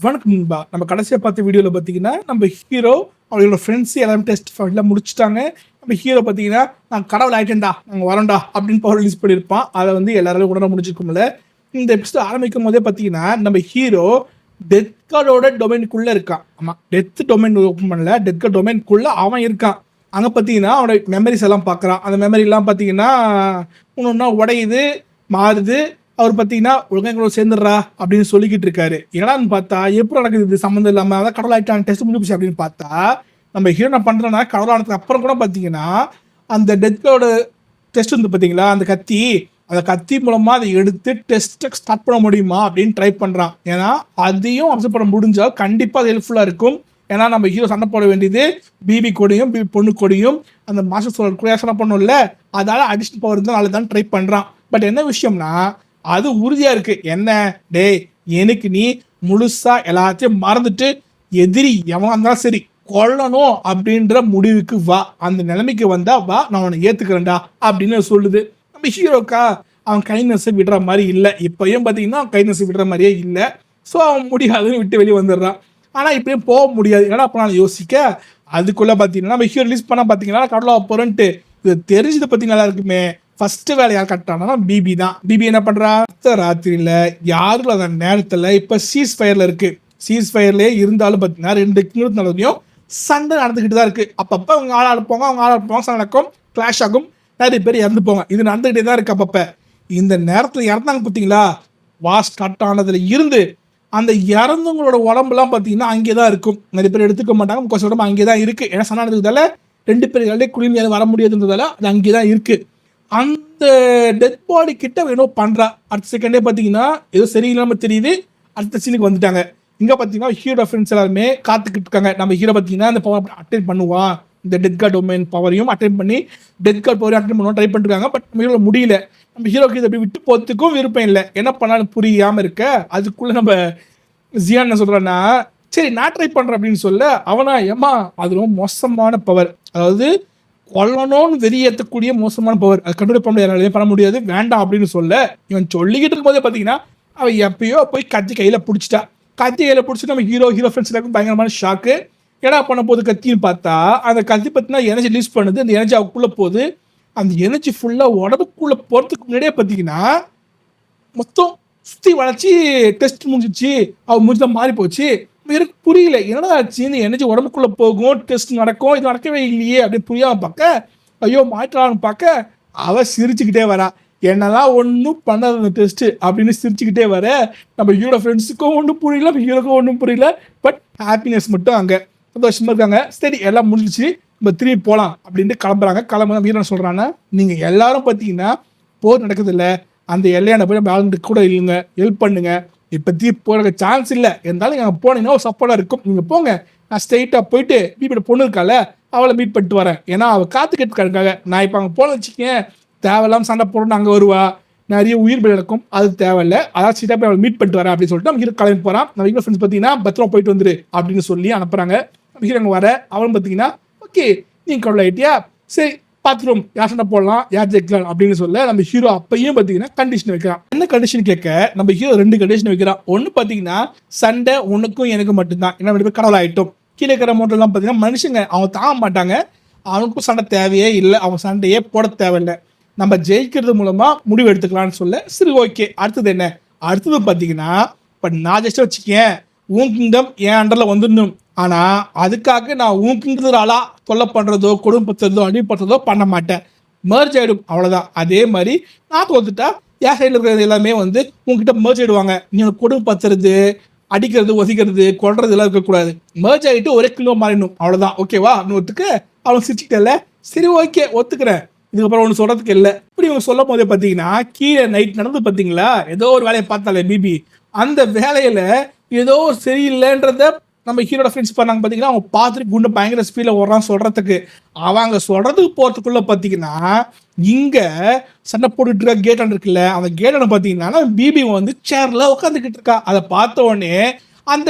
வணக்கம் நண்பா. நம்ம கடைசியாக பார்த்த வீடியோவில் பார்த்தீங்கன்னா நம்ம ஹீரோ அவங்களோட ஃப்ரெண்ட்ஸ் எல்லாரும் டெஸ்ட் எல்லாம் முடிச்சுட்டாங்க. நம்ம ஹீரோ பார்த்தீங்கன்னா நான் கடவுள் ஆகிட்டேன்டா, நாங்கள் வரோண்டா அப்படின்னு பவர் ரிலீஸ் பண்ணியிருப்பான். அதை வந்து எல்லாராலும் உடனே முடிச்சிருக்கும்ல. இந்த எபிசோட் ஆரம்பிக்கும் போதே பார்த்தீங்கன்னா நம்ம ஹீரோ டெத் கார்டோட டொமைனுக்குள்ளே இருக்கான். ஆமாம், டெத் டொமைன் ஓப்பன் பண்ணல, டெத் கார்டு டொமைனுக்குள்ளே அவன் இருக்கான். அங்கே பார்த்தீங்கன்னா அவனோட மெமரிஸ் எல்லாம் பார்க்குறான். அந்த மெமரிலாம் பார்த்தீங்கன்னா ஒன்று உடையுது, மாறுது. அவர் பார்த்தீங்கன்னா ஒழுங்காக சேர்ந்துடுறா அப்படின்னு சொல்லிக்கிட்டு இருக்காரு. என்னடான்னு பார்த்தா எப்படி நடக்குது, இது சம்மந்தம் இல்லாமல் அதான் கடவுள் ஆகிட்டான் டெஸ்ட் முடிஞ்சு அப்படின்னு பார்த்தா நம்ம ஹீரோ என்ன பண்ணுறோன்னா கடவுளானதுக்கு அப்புறம் கூட பார்த்தீங்கன்னா அந்த டெத்தோட டெஸ்ட் வந்து பார்த்தீங்களா, அந்த கத்தி மூலமாக அதை எடுத்து டெஸ்ட்டை ஸ்டார்ட் பண்ண முடியுமா அப்படின்னு ட்ரை பண்ணுறான். ஏன்னா அதையும் அப்சர்வ் பண்ண முடிஞ்சால் கண்டிப்பாக அது ஹெல்ப்ஃபுல்லாக இருக்கும். ஏன்னா நம்ம ஹீரோ சண்டை போட வேண்டியது பிபி கூடையும் பிபி பொண்ணு கூடையும் அந்த மாஸ்டர் சோழர் கூட சண்டை பண்ணணும்ல, அதால் அடிஷனல் பவர் இருந்தால் நாளை தான் ட்ரை பண்ணுறான். பட் என்ன விஷயம்னா அது உறுதியாக இருக்குது. என்ன டே, எனக்கு நீ முழுசாக எல்லாத்தையும் மறந்துட்டு எதிரி எவன் இருந்தாலும் சரி கொல்லணும் அப்படின்ற முடிவுக்கு வா, அந்த நிலைமைக்கு வந்தா வா, நான் அவனை ஏற்றுக்கிறேன்டா அப்படின்னு சொல்லுது. நம்ம ஹீரோக்கா அவன் கைண்ட்னஸை விடுற மாதிரி இல்லை. இப்போயும் பார்த்தீங்கன்னா அவன் கைண்ட்னஸை விடுற மாதிரியே இல்லை. ஸோ அவன் முடியாதுன்னு விட்டு வெளியே வந்துடுறான். ஆனால் இப்படியும் போக முடியாது. ஏன்னா அப்போ நான் யோசிக்க அதுக்குள்ளே பார்த்தீங்கன்னா நம்ம ஹீரோ ரிலீஸ் பண்ணால் பார்த்தீங்கன்னா கடவுளா போகிறேன்ட்டு இது தெரிஞ்சதை பற்றி நல்லா இருக்குமே. ஃபஸ்ட்டு வேலை யார் கட்டானா பிபி தான். பிபி என்ன பண்ணுறா, ராத்திரியில் யாரும் அந்த நேரத்தில் இப்போ சீஸ் ஃபயரில் இருக்குது. சீஸ் ஃபயர்லேயே இருந்தாலும் பார்த்தீங்கன்னா 2 கிலோமீட்டர் நடந்தையும் சண்டை நடந்துக்கிட்டு தான் இருக்குது. அப்பப்போ அவங்க ஆளாக இருப்பாங்க, சண்டை நடக்கும், கிளாஷ் ஆகும், நிறைய பேர் இறந்து போங்க. இது நடந்துக்கிட்டே தான் இருக்குது. அப்பப்போ இந்த நேரத்தில் இறந்தாங்க பார்த்தீங்களா, வார் ஸ்டார்ட் ஆனதில் இருந்து அந்த இறந்தவங்களோட உடம்புலாம் பார்த்தீங்கன்னா அங்கே தான் இருக்கும். நிறைய பேர் எடுத்துக்க மாட்டாங்க, முக்காசி உடம்பு அங்கே தான் இருக்குது. ஏன்னா சண்டை நடந்ததால 2 பேர்களே குளிமையாக வர முடியாதுன்றதால அது அங்கே தான் இருக்குது. அந்த டெத் பாடி கிட்ட வேணும் பண்ணுறா. அடுத்த செகண்டே பார்த்தீங்கன்னா ஏதோ சரியில்லாமல் தெரியுது. அடுத்த சீனுக்கு வந்துட்டாங்க. இங்கே பார்த்தீங்கன்னா ஹீரோ ஃப்ரெண்ட்ஸ் எல்லாருமே காத்துக்கிட்டு இருக்காங்க. நம்ம ஹீரோ பார்த்தீங்கன்னா அந்த பவர் அட்டென்ட் பண்ணுவான், இந்த டெத் கார்டு டொமைன் பவரையும் அட்டென்ட் பண்ணி டெத் கார்டு பவரையும் அட்டென்ட் பண்ணுவோம் ட்ரை பண்ணிருக்காங்க. பட் நம்ம ஹீரோ முடியல. நம்ம ஹீரோக்கு இதை விட்டு போகிறதுக்கும் விருப்பம் இல்லை. என்ன பண்ணாலும் புரியாமல் இருக்க அதுக்குள்ளே நம்ம ஜியான் என்ன சொல்கிறான்னா, சரி நான் ட்ரை பண்ணுறேன் அப்படின்னு சொல்ல அவனா ஏமா அது ரொம்ப மோசமான பவர், அதாவது கொல்லணும்னு வெறியேற்றக்கூடிய மோசமான பவர், அது கண்டுபிடி பண்ண முடியாது, பண்ண முடியாது, வேண்டாம் அப்படின்னு சொல்ல இவன் சொல்லிக்கிட்டு இருக்கும் போதே பார்த்தீங்கன்னா அவன் எப்பயோ போய் கத்தி கையில் பிடிச்சிட்டா. கத்தி கையில் பிடிச்சிட்டு நம்ம ஹீரோ ஃப்ரெண்ட்ஸ் எல்லாருக்கும் பயங்கரமான ஷாக்கு. ஏன்னா பண்ண போது கத்தின்னு பார்த்தா அந்த கத்தி பார்த்தீங்கன்னா எனர்ஜி ரிலீஸ் பண்ணுது. அந்த எனர்ஜி அவக்குள்ளே போகுது. அந்த எனர்ஜி ஃபுல்லாக உடம்புக்குள்ளே போகிறதுக்கு முன்னாடியே பார்த்தீங்கன்னா மொத்தம் சுற்றி வளைச்சி டெஸ்ட் முடிஞ்சிச்சு. அவன் முடிஞ்சுதான் மாறி போச்சு. எனக்கு புரியல என்னடா ஆச்சு, இந்த எனர்ஜி உடம்புக்குள்ளே போகும், டெஸ்ட் நடக்கும், இது நடக்கவே இல்லையே அப்படின்னு புரியாமல் பார்க்க ஐயோ மாற்றான்னு பார்க்க அவள் சிரிச்சுக்கிட்டே வரா. என்னெல்லாம் ஒன்றும் பண்ணாத அந்த டெஸ்ட்டு அப்படின்னு சிரிச்சுக்கிட்டே வர நம்ம ஹீரோ ஃப்ரெண்ட்ஸுக்கும் ஒன்றும் புரியல, நம்ம ஹீரோக்கும் ஒன்றும் புரியல. பட் ஹாப்பினஸ் மட்டும் அங்கே சந்தோஷமாக இருக்காங்க. சரி எல்லாம் முடிஞ்சிச்சு, நம்ம திரும்பி போகலாம் அப்படின்ட்டு கிளம்புறாங்க. கிளம்புதான் ஹீரோ சொல்கிறாங்க, நீங்கள் எல்லாரும் பார்த்தீங்கன்னா போர் நடக்குதில்ல, அந்த எல்லையான போய் நம்ம ஆளுங்க கூட இல்லைங்க, ஹெல்ப் பண்ணுங்க. இப்போத்தி போகிற சான்ஸ் இல்லை, இருந்தாலும் அங்கே போனீங்கன்னா ஒரு சப்போர்ட்டாக இருக்கும். நீங்கள் போங்க, நான் ஸ்ட்ரெயிட்டாக போயிட்டு பிபியோட பொண்ணு இருக்கால அவளை மீட் பண்ணிட்டு வரேன். ஏன்னா அவள் காத்துக்கிட்டு நான் இப்போ அங்கே போன வச்சுக்கேன் தேவையில்லாமல் சண்டை போடணும்னு அங்கே வருவா, நிறைய உயிர் பலி நடக்கும், அது தேவையில்லை, அதாவது சீட்டாக போய் அவளை மீட் பண்ணிட்டு வரேன் அப்படின்னு சொல்லிட்டு நம்ம ஹீரோ கிளம்பி போகிறான். நம்ம ஹீரோ ஃப்ரெண்ட்ஸ் பார்த்தீங்கன்னா பத்திரமா போயிட்டு வந்துரு அப்படின்னு சொல்லி அனுப்புகிறாங்க. நம்ம ஹீரோ அங்கே வர அவன் பார்த்தீங்கன்னா ஓகே நீங்கள் கடவுள் ஆகிட்டியா, சரி பார்த்துரும் யார் சண்டை போடலாம் யார் ஜெயிக்கலாம் அப்படின்னு சொல்ல நம்ம ஹீரோ அப்பையும் பார்த்தீங்கன்னா கண்டிஷன் வைக்கிறான். என்ன கண்டிஷன் கேட்க நம்ம ஹீரோ 2 கண்டிஷன் வைக்கிறான். ஒன்று பார்த்தீங்கன்னா சண்டை உனக்கும் எனக்கு மட்டும்தான், ஏன்னா 2 பேர் கடவுள் ஆகிட்டோம். கீழே இருக்கிற மோட்டெல்லாம் பார்த்தீங்கன்னா மனுஷங்க அவங்க தாங்க மாட்டாங்க, அவனுக்கும் சண்டை தேவையே இல்லை, அவன் சண்டையே போட தேவையில்லை, நம்ம ஜெயிக்கிறது மூலமாக முடிவு எடுத்துக்கலாம்னு சொல்ல சரி ஓகே. அடுத்தது என்ன, அடுத்தது பார்த்தீங்கன்னா இப்போ நான் ஜஸ்ட் வச்சுக்கேன் உன் கிங்டம் என் அண்டரில் வந்துடணும், ஆனால் அதுக்காக நான் உன் கிங்கிறது ஆளாக கொலை பண்ணுறதோ கொடுமைப்படுத்துறதோ அடிப்படுத்துறதோ பண்ண மாட்டேன், மர்ஜ் ஆகிடும் அவ்வளோதான். அதே மாதிரி நான் தோத்துட்டா என் சைடில் இருக்கிறது எல்லாமே வந்து உங்ககிட்ட மர்ஜ் ஆகிடுவாங்க. நீங்கள் கொடுமைப்படுத்துறது அடிக்கிறது ஒசிக்கிறது கொள்றது எல்லாம் இருக்கக்கூடாது, மர்ஜ் ஆகிட்டு ஒரே கிலோ மாறிடணும் அவ்வளோதான். ஓகேவா அப்படின்னு ஒத்துக்க அவன் சிரிச்சுக்கிட்டல, சரி ஓகே ஒத்துக்கிறேன், இதுக்கப்புறம் ஒன்று சொல்கிறதுக்கு இல்லை. இப்படி இவங்க சொல்லும் போதே பார்த்தீங்கன்னா கீழே நைட் நடந்து பார்த்தீங்களா ஏதோ ஒரு வேலையை பார்த்தாலே பிபி, அந்த வேலையில் ஏதோ சரியில்லைன்றத நம்ம ஹீரோட ஃப்ரெண்ட்ஸ் பண்ணாங்க பார்த்தீங்கன்னா அவங்க பார்த்துட்டு குண்டு பயங்கர ஸ்பீடில் ஓடுறான் சொல்கிறதுக்கு. அவங்க சொல்கிறதுக்கு போகிறதுக்குள்ளே பார்த்தீங்கன்னா இங்கே சண்டை போட்டுட்டு இருக்க கேட்டான் இருக்குல்ல, அந்த கேட்டான பார்த்தீங்கன்னா பிபி வந்து சேரில் உட்காந்துக்கிட்டு இருக்கா. அதை பார்த்த உடனே அந்த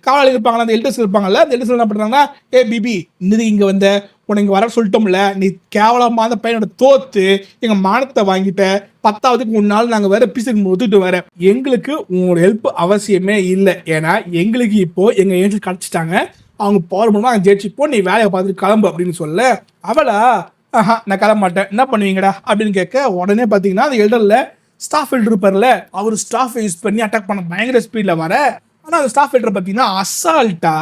காவலாளி இருப்பாங்களா, அந்த எல்டர்ஸ் இருப்பாங்கல்ல, அந்த எல்டர்ஸ் என்ன பண்ணுறாங்கன்னா, ஏ பிபி இன்னது இங்கே வந்த உனக்கு வர சொல்லிட்டோம்ல, நீ கேவலமாக அந்த பையனோட தோத்து எங்கள் மானத்தை வாங்கிட்ட, 10வதுக்கு 3 நாள் நாங்கள் வேற பீஸுக்கு ஒத்துட்டு வர, எங்களுக்கு உங்களோட ஹெல்ப் அவசியமே இல்லை. ஏன்னா எங்களுக்கு இப்போ எங்கள் ஏஜென்ட் கிடச்சிட்டாங்க, அவங்க பவர் மூலமாக நாங்கள் ஜெயிச்சுப்போ, நீ வேலையை பார்த்துட்டு கிளம்பு அப்படின்னு சொல்ல, அவளா நான் கிளம்ப மாட்டேன், என்ன பண்ணுவீங்கடா அப்படின்னு கேட்க, உடனே பார்த்தீங்கன்னா அந்த எல்டரில் ஸ்டாஃப் எல்டர் இருப்பார்ல, அவர் ஸ்டாஃப் யூஸ் பண்ணி அட்டாக் பண்ண பயங்கர ஸ்பீடில் வர, ஆனால் அந்த ஸ்டாஃப் எல்டர் பார்த்தீங்கன்னா அசால்ட்டா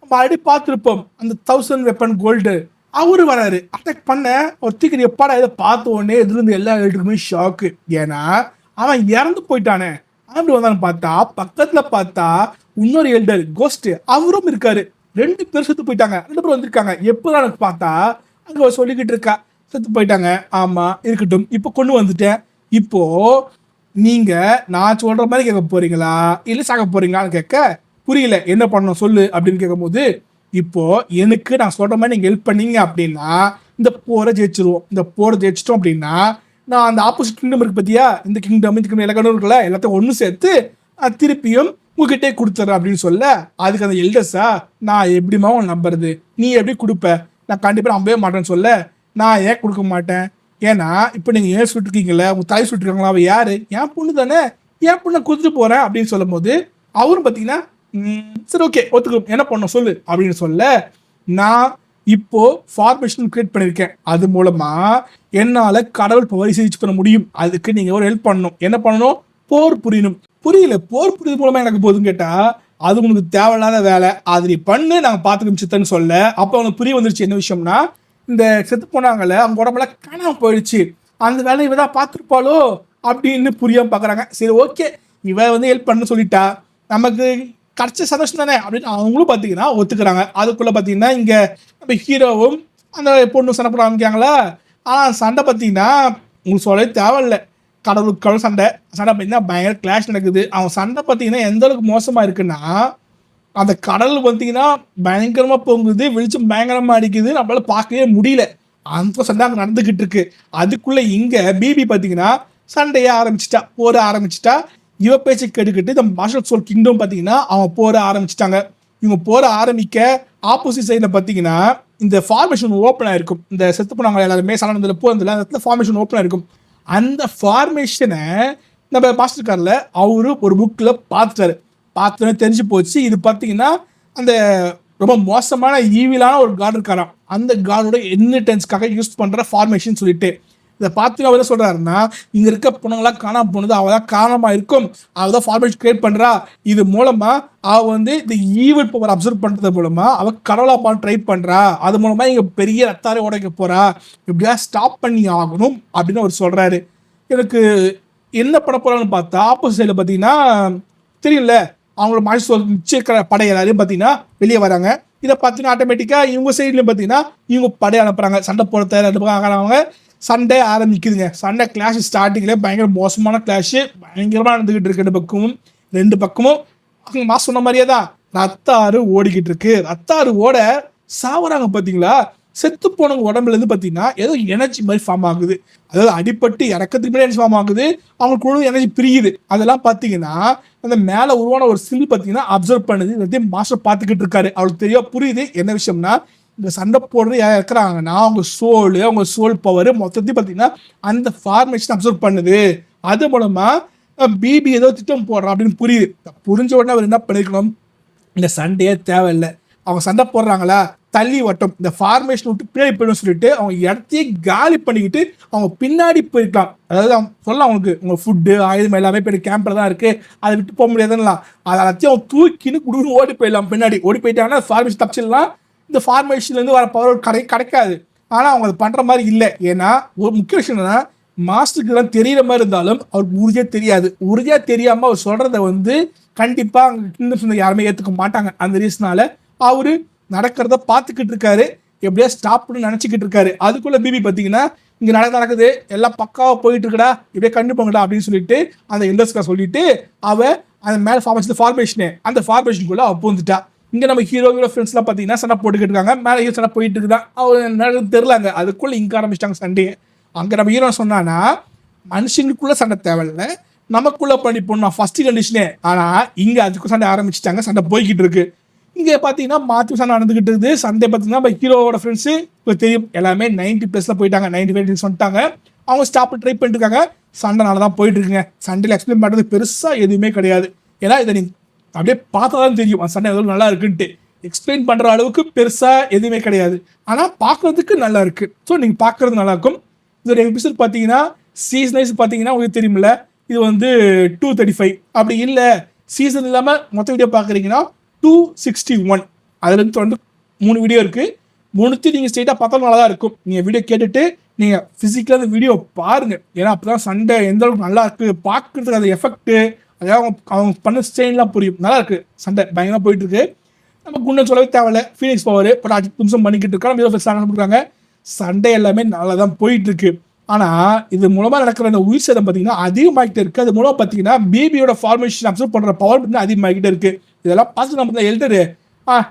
நம்ம ஆல்ரெடி பார்த்துருப்போம் அந்த 1000 வெப்பன் கோல்டு, அவரு வராரு அட்டாக் பண்ண. ஒத்திக்கிற எப்பாடா இதை பார்த்த உடனே எதிர்ந்து எல்லா எல்டருக்குமே ஷாக்கு. ஏன்னா அவன் இறந்து போயிட்டானே. அப்படி வந்தான்னு பார்த்தா பக்கத்தில் பார்த்தா இன்னொரு எல்டர் கோஸ்ட் அவரும் இருக்காரு. 2 பேர் செத்து போயிட்டாங்க, 2 பேர் வந்திருக்காங்க. எப்போதான் எனக்கு பார்த்தா அங்கே சொல்லிக்கிட்டு இருக்கா, செத்து போயிட்டாங்க. ஆமாம் இருக்கட்டும், இப்போ கொண்டு வந்துட்டேன், இப்போ நீங்க நான் சொல்ற மாதிரி கேட்க போறீங்களா இல்லை சாக போறீங்களான்னு கேட்க, புரியல என்ன பண்ணணும் சொல்லு அப்படின்னு கேட்கும்போது, இப்போ எனக்கு நான் சொல்ற மாதிரி நீங்க ஹெல்ப் பண்ணீங்க அப்படின்னா இந்த போரை ஜெயிச்சிருவோம். இந்த போரை ஜெயிச்சிட்டோம் அப்படின்னா நான் அந்த ஆப்போசிட் கிங்டம் இருக்கு பத்தியா, இந்த கிங்டம் எல்லா கிங்டம் இருக்குல்ல, எல்லாத்தையும் ஒன்று சேர்த்து திருப்பியும் உங்ககிட்டே கொடுத்துட்றேன் அப்படின்னு சொல்ல, அதுக்கு அந்த எல்டர்ஸா நான் எப்படிமா உன் நம்புறது, நீ எப்படி கொடுப்ப, நான் கண்டிப்பாக நம்பவே மாட்டேன்னு சொல்ல, நான் ஏன் கொடுக்க மாட்டேன், ஏன்னா இப்போ நீங்கள் ஏன் சுட்டுருக்கீங்களே, உங்கள் தாய் சுட்டுருக்காங்களா, அவள் யார், என் பொண்ணு தானே, என் பொண்ணை கொடுத்துட்டு போகிறேன் அப்படின்னு சொல்லும் போது அவரும் பார்த்தீங்கன்னா சரி ஓகே ஒத்துக்க, என்ன பண்ணணும் சொல்லு அப்படின்னு சொல்ல, நான் இப்போ ஃபார்மேஷன் கிரியேட் பண்ணியிருக்கேன், அது மூலமாக என்னால் கடவுள் பவரை ரீச் பண்ண முடியும், அதுக்கு நீங்கள் ஒரு ஹெல்ப் பண்ணணும், என்ன பண்ணணும், போர் புரியணும். புரியல, போர் புரியுது மூலமாக எனக்கு போதுன்னு கேட்டால் அது உங்களுக்கு தேவையில்லாத வேலை, அது நீ பண்ணு, நாங்கள் பார்த்துக்க சித்தன்னு சொல்ல, அப்போ அவனுக்கு புரிய வந்துருச்சு என்ன விஷயம்னா, இந்த செத்து போனாங்கல்ல அவங்க உடம்பெல்லாம் காணாம போயிடுச்சு, அந்த வேலை இவ தான் பார்த்துருப்பாளோ அப்படின்னு புரியாமல் பார்க்குறாங்க. சரி ஓகே, இவ வந்து ஹெல்ப் பண்ண சொல்லிட்டா, நமக்கு கிடைச்ச சந்தோஷம் தானே அப்படின்னு அவங்களும் பார்த்தீங்கன்னா ஒத்துக்கிறாங்க. அதுக்குள்ளே பார்த்தீங்கன்னா இங்கே நம்ம ஹீரோவும் அந்த பொண்ணு சண்டை போட ஆரம்பிக்காங்களா. ஆனால் சண்டை பார்த்தீங்கன்னா உங்களுக்கு சொல்ல தேவையில்லை, கடவுளுக்கு கடவுள் சண்டை பார்த்தீங்கன்னா பயங்கர கிளாஷ் நடக்குது. அவன் சண்டை பார்த்தீங்கன்னா எந்த அளவுக்கு மோசமாக இருக்குன்னா, அந்த கடல் பார்த்தீங்கன்னா பயங்கரமாக பொங்குது, வெளிச்சம் பயங்கரமாக அடிக்குது, நம்மளால பார்க்கவே முடியல, அந்த சண்டை அங்கே நடந்துக்கிட்டு இருக்கு. அதுக்குள்ளே இங்கே பிபி பார்த்தீங்கன்னா சண்டையை ஆரம்பிச்சிட்டா, போர ஆரம்பிச்சிட்டா. இவ பேச்சு கேட்டுக்கிட்டு இந்த மார்ஷல் சோல் கிங்டம் பார்த்தீங்கன்னா அவன் போர ஆரம்பிச்சிட்டாங்க. இவங்க போர ஆரம்பிக்க ஆப்போசிட் சைடில் பார்த்தீங்கன்னா இந்த ஃபார்மேஷன் ஓப்பன் ஆகிருக்கும், இந்த செத்து போனாங்க எல்லாருமே சண்டை போகிறதுல அந்த இடத்துல ஃபார்மேஷன் ஓப்பன் ஆகிருக்கும். அந்த ஃபார்மேஷனை நம்ம மாஸ்டர் காரில் அவரு ஒரு புக்கில் பார்த்துட்டு தெரிஞ்சு போச்சு, இது பார்த்தீங்கன்னா அந்த ரொம்ப மோசமான ஈவிலான ஒரு கார்டு இருக்காராம், அந்த கார்டோட இன்ஹெரிட்டன்ஸ்க்காக யூஸ் பண்ணுற ஃபார்மேஷன் சொல்லிட்டு இதை பார்த்து அவர் என்ன சொல்கிறாருன்னா, இங்கே இருக்க பொண்ணுங்களாம் காணாமல் போனது அவள் தான் காரணமாக இருக்கும், அவள் தான் ஃபார்மேஷன் கிரியேட் பண்ணுறா, இது மூலமாக அவள் வந்து இந்த ஈவில் பவர் அப்சர்வ் பண்ணுறது மூலமாக அவள் கடவுளாக பார்த்து ட்ரை பண்ணுறா, அது மூலமாக இங்கே பெரிய ரத்தாரை உடைக்க போகிறா, இப்படியா ஸ்டாப் பண்ணி ஆகணும் அப்படின்னு அவர் சொல்கிறாரு. எனக்கு என்ன பண்ண போகிறான்னு பார்த்தா ஆப்போசிட் சைடில் பார்த்தீங்கன்னா தெரியல, அவங்களோட மாஸ்டர் மிச்சம் இருக்கிற படை எல்லாரையும் பார்த்தீங்கன்னா வெளியே வராங்க. இதை பார்த்தீங்கன்னா ஆட்டோமேட்டிக்காக இவங்க சைட்லையும் பார்த்தீங்கன்னா இவங்க படையை அனுப்புகிறாங்க, சண்டை போடுறத 2 பக்கம் ஆகிறாங்க, சண்டை ஆரம்பிக்குதுங்க. சண்டை கிளாஷ் ஸ்டார்டிங்லேயே பயங்கர மோசமான கிளாஷு பயங்கரமாக நடந்துக்கிட்டு இருக்கு. 2 பக்கமும் அவங்க மாஸ் சொன்ன மாதிரியே தான் ரத்தாறு ஓடிக்கிட்டு இருக்கு. ரத்தாறு ஓட சாவறாங்க பார்த்தீங்களா, செத்து போனவங்க உடம்புலேருந்து பார்த்தீங்கன்னா ஏதோ எனர்ஜி மாதிரி ஃபார்ம் ஆகுது, அதாவது அடிப்பட்டு இறக்கத்துக்கு மேலே எனர்ஜி ஃபார்ம் ஆகுது, அவங்களுக்கு கூட எனர்ஜி பிரியுது. அதெல்லாம் பார்த்தீங்கன்னா அந்த மேலே உருவான ஒரு சிம்பிள் பார்த்தீங்கன்னா அப்சர்வ் பண்ணுது, எல்லாத்தையும் மாஸ்டர் பார்த்துக்கிட்டு இருக்காரு. அவளுக்கு தெரிய புரியுது என்ன விஷயம்னா, இந்த சண்டை போடுறது யார் இருக்கிறாங்கன்னா அவங்க சோல் பவர் மொத்தத்தையும் பார்த்தீங்கன்னா அந்த ஃபார்மேஷன் அப்சர்வ் பண்ணுது, அது மூலமாக பிபி ஏதோ திட்டம் போடுறான் அப்படின்னு புரியுது. புரிஞ்ச உடனே அவர் என்ன பண்ணிருக்கணும், இந்த சண்டையே தேவையில்லை, அவங்க சண்டை போடுறாங்களா தள்ளி வட்டம், இந்த ஃபார்மேஷன் விட்டு பின்னாடி போயிடும் சொல்லிட்டு அவங்க இடத்தையே காலி பண்ணிக்கிட்டு அவங்க பின்னாடி போயிருக்கலாம். அதாவது அவங்க சொல்லலாம், அவங்களுக்கு உங்கள் ஃபுட்டு ஆயுதம் எல்லாமே போய் கேம்பில் தான் இருக்குது, அதை விட்டு போக முடியாதுன்னலாம், அதை எல்லாத்தையும் அவங்க தூக்கின்னு குடுன்னு ஓடி போயிடலாம், பின்னாடி ஓடி போயிட்டாங்கன்னா ஃபார்மேஷன் தப்பிச்சிடலாம், இந்த ஃபார்மேஷன்லேருந்து வர பவர் கிடைக்காது. ஆனால் அவங்க அதை பண்ணுற மாதிரி இல்லை. ஏன்னா ஒரு முக்கிய விஷயம் என்னன்னா, மாஸ்டருக்கு தான் தெரிகிற மாதிரி இருந்தாலும் அவருக்கு உறுதியாக தெரியாமல் அவர் சொல்கிறத வந்து கண்டிப்பாக அங்கே கிங்டம்ஸ் யாருமே ஏற்றுக்க மாட்டாங்க. அந்த ரீசனால அவர் நடக்கிறத பார்த்துக்கிட்டு இருக்காரு, எப்படியா ஸ்டாப்னு நினச்சிக்கிட்டு இருக்காரு. அதுக்குள்ளே பிபி பார்த்தீங்கன்னா இங்கே நடக்குது, எல்லாம் பக்காவாக போயிட்டு இருக்குடா, இப்படியே கண்டு போங்கடா அப்படின்னு சொல்லிட்டு அந்த இண்டஸ்ட்ரியை சொல்லிட்டு அவள் அந்த மேலே ஃபார்மேஷனு அந்த ஃபார்மேஷனுக்குள்ளே அவள் பூந்துட்டா. இங்கே நம்ம ஹீரோ ஃப்ரெண்ட்ஸ்லாம் பார்த்தீங்கன்னா சண்டை போட்டுக்கிட்டு இருக்காங்க, மேலே சண்டை போயிட்டு இருக்குதான், அவர் தெரிலாங்க. அதுக்குள்ளே இங்கே ஆரம்பிச்சிட்டாங்க சண்டையை. அங்கே நம்ம ஹீரோ சொன்னான்னா மனுஷங்களுக்குள்ளே சண்டை தேவையில்லை, நமக்குள்ளே பண்ணி போடணும் ஃபஸ்ட்டு கண்டிஷனே. ஆனால் இங்கே அதுக்கு சண்டை ஆரம்பிச்சிட்டாங்க, சண்டை போய்கிட்டு இருக்கு. இங்கே பார்த்தீங்கன்னா மாற்றி சண்டை நடந்துகிட்டு இருக்குது. சண்டே பார்த்தீங்கன்னா இப்போ ஹீரோவோட ஃப்ரெண்ட்ஸு இப்போ தெரியும் எல்லாமே 90+ போயிட்டாங்க, 95 வந்துட்டாங்க. அவங்க ஸ்டாப் ட்ரை பண்ணிட்டு இருக்காங்க. சண்டை நல்லா தான் போயிட்டு இருக்குங்க. சண்டையில் எக்ஸ்பிளைன் பண்ணுறது பெருசாக எதுவுமே கிடையாது. ஏன்னா இதை நீங்கள் அப்படியே பார்த்தா தான் தெரியும் அந்த சண்டை எவ்வளோ நல்லா இருக்குன்ட்டு. எக்ஸ்பிளைன் பண்ணுற அளவுக்கு பெருசாக எதுவுமே கிடையாது, ஆனால் பார்க்குறதுக்கு நல்லா இருக்குது. ஸோ நீங்கள் பார்க்குறது நல்லாயிருக்கும். இதோட எபிசோட் பார்த்தீங்கன்னா சீசன் வைஸ் பார்த்தீங்கன்னா உங்களுக்கு தெரியுமில்ல, இது வந்து 235. அப்படி இல்லை சீசன் இல்லாமல் மொத்த வீடியோ பார்க்குறீங்கன்னா 261. அதுலேருந்து வந்து 3 வீடியோ இருக்குது. 3 நீங்கள் ஸ்ட்ரெயிட்டாக பார்த்தா நல்லா தான் இருக்கும். நீங்கள் வீடியோ கேட்டுட்டு நீங்கள் ஃபிசிக்கலாக அந்த வீடியோ பாருங்கள். ஏன்னா அப்போ தான் சண்டை எந்த அளவுக்கு நல்லா இருக்குது பார்க்குறதுக்கு அந்த எஃபெக்ட்டு, அதாவது அவங்க பண்ண ஸ்டெயின்லாம் புரியும். நல்லா இருக்குது, சண்டை பயங்கரமாக போயிட்டுருக்கு. நம்ம குண்டன் சொல்லவே தேவையில்ல, ஃபீனிக்ஸ் பவர் ஒரு 8 நிமிஷம் பண்ணிக்கிட்டு இருக்கா. நம்ம ஹீரோ கொடுக்குறாங்க. சண்டை எல்லாமே நல்லா தான் போயிட்டுருக்கு. ஆனால் இது மூலமாக நடக்கிற அந்த உயிர் சேதம் பார்த்தீங்கன்னா அதிகமாகிட்டே இருக்குது. அது மூலமாக பார்த்தீங்கன்னா பிபியோட ஃபார்மேஷன் அப்சர்வ் பண்ணுற பவர் பார்த்தீங்கன்னா அதிகமாகிட்டே இருக்குது. இதெல்லாம் பார்த்து நம்ம எல்டரு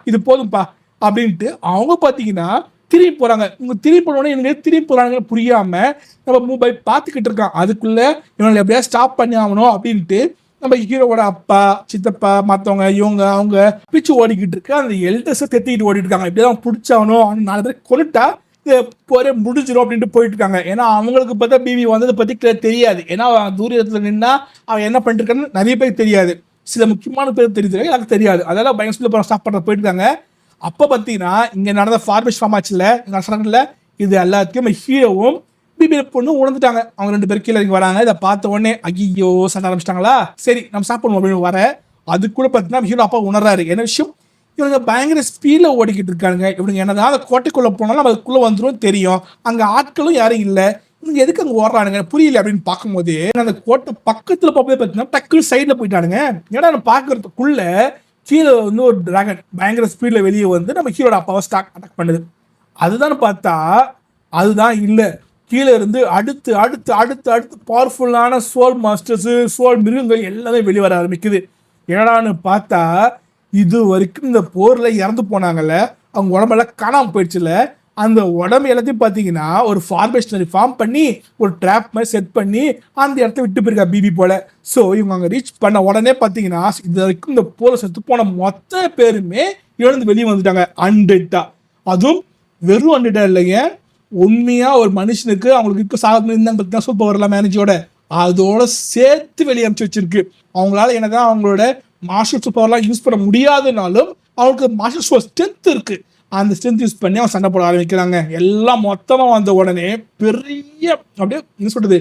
இது போதும்ப்பா அப்படின்ட்டு அவங்க பார்த்தீங்கன்னா திரும்பி போகிறாங்க. இவங்க திரும்பி போனோடனே எனக்கு திரும்பி போகிறாங்க புரியாமல் நம்ம மொபைல் பார்த்துக்கிட்டு இருக்கான். அதுக்குள்ளே இவங்களை எப்படியா ஸ்டாப் பண்ணி ஆகணும் அப்படின்ட்டு நம்ம ஹீரோவோட அப்பா, சித்தப்பா, மற்றவங்க இவங்க அவங்க பிச்சு ஓடிக்கிட்டு இருக்கு. அந்த எல்டர்ஸை தெத்திக்கிட்டு ஓடிட்டு இருக்காங்க. இப்படிதான் பிடிச்சாகணும், 4 பேர் கொண்டுட்டா போரே முடிஞ்சிடும் அப்படின்ட்டு போயிட்டு இருக்காங்க. ஏன்னா அவங்களுக்கு பார்த்தா பிபி வந்ததை பற்றி தெரியாது. ஏன்னா தூரத்தில் நின்னா அவன் என்ன பண்ணிட்டு இருக்கான்னு நிறைய பேருக்கு தெரியாது. சில முக்கியமான பேர் தெரியுது, எனக்கு தெரியாது. அதெல்லாம் பயங்கர ஸ்டாப் பண்ணுற போயிட்டுருக்காங்க. அப்போ பார்த்தீங்கன்னா இங்கே நடந்த ஃபார்மேஷன் ஃபார்ம் ஆச்சுல சொன்னாங்கல்ல, இது எல்லாத்தையும் ஹீரோவும் பிபி பொண்ணு உணர்ந்துட்டாங்க. அவங்க 2 பேர் கீழே வராங்க. இதை பார்த்த உடனே ஐயோ சண்டை ஆரம்பிச்சிட்டாங்களா, சரி நம்ம சாப்பிடணும் அப்படின்னு வர. அது கூட பார்த்தீங்கன்னா ஹீரோ அப்பா உணர்றாரு. என்ன விஷயம், இவங்க பயங்கர ஸ்பீடில் ஓடிக்கிட்டு இருக்காங்க. இவங்க என்னதான் அந்த கோட்டைக்குள்ளே போனாலும் நம்ம அதுக்குள்ளே வந்துடும் தெரியும். அங்கே ஆட்களும் யாரும் இல்லை, இவங்க எதுக்கு அங்கே ஓடுறானுங்க புரியல அப்படின்னு பார்க்கும்போது அந்த கோட்டை பக்கத்தில் பார்ப்பதே பார்த்தீங்கன்னா டக்குனு சைடில் போயிட்டானுங்க. ஏன்னா நம்ம பார்க்கறதுக்குள்ள கீழே வந்து ஒரு டிராகன் பயங்கர ஸ்பீடில் வெளியே வந்து நம்ம ஹீரோட அப்பாவை அட்டாக் பண்ணுது. அதுதான் பார்த்தா அதுதான் இல்லை, கீழே இருந்து அடுத்து அடுத்து அடுத்து அடுத்து பவர்ஃபுல்லான சோல் மாஸ்டர்ஸு, சோல் மிருகங்கள் எல்லாமே வெளியே வர ஆரம்பிக்குது. ஏடான்னு பார்த்தா இது வரைக்கும் இந்த போரில் இறந்து போனாங்கல்ல, அவங்க உடம்பெல்லாம் காணாமல் போயிடுச்சுல, அந்த உடம்பு எல்லாத்தையும் பார்த்தீங்கன்னா ஒரு ஃபார்மேஷனரி ஃபார்ம் பண்ணி ஒரு ட்ராப் மாதிரி செட் பண்ணி அந்த இடத்த விட்டு போயிருக்கா பிபி போல. ஸோ இவங்க அங்கே ரீச் பண்ண உடனே பார்த்தீங்கன்னா இது வரைக்கும் இந்த போரில் செத்து போன மொத்த பேருமே எழுந்து வெளியே வந்துட்டாங்க அன்டெட்டா. அதுவும் வெறும் அன்டெட்டா இல்லைங்க, உண்மையாக ஒரு மனுஷனுக்கு அவங்களுக்கு இப்போ சாகணும் இருந்தாங்க பார்த்தீங்கன்னா சூப்பர் பவர்லாம் மேனேஜோட அதோட சேர்த்து வெளியே அனுப்பிச்சு வச்சிருக்கு. அவங்களால என்னதான் அவங்களோட மார்ஷல் சூப்பர்லாம் யூஸ் பண்ண முடியாதுனாலும் அவங்களுக்கு மார்ஷல் சூப்பர் ஸ்ட்ரென்த் இருக்கு. அந்த ஸ்ட்ரென்த் யூஸ் பண்ணி அவன் சண்டை போட ஆரம்பிக்கிறாங்க. எல்லாம் மொத்தமாக வந்த உடனே பெரிய அப்படியே என்ன சொல்றது,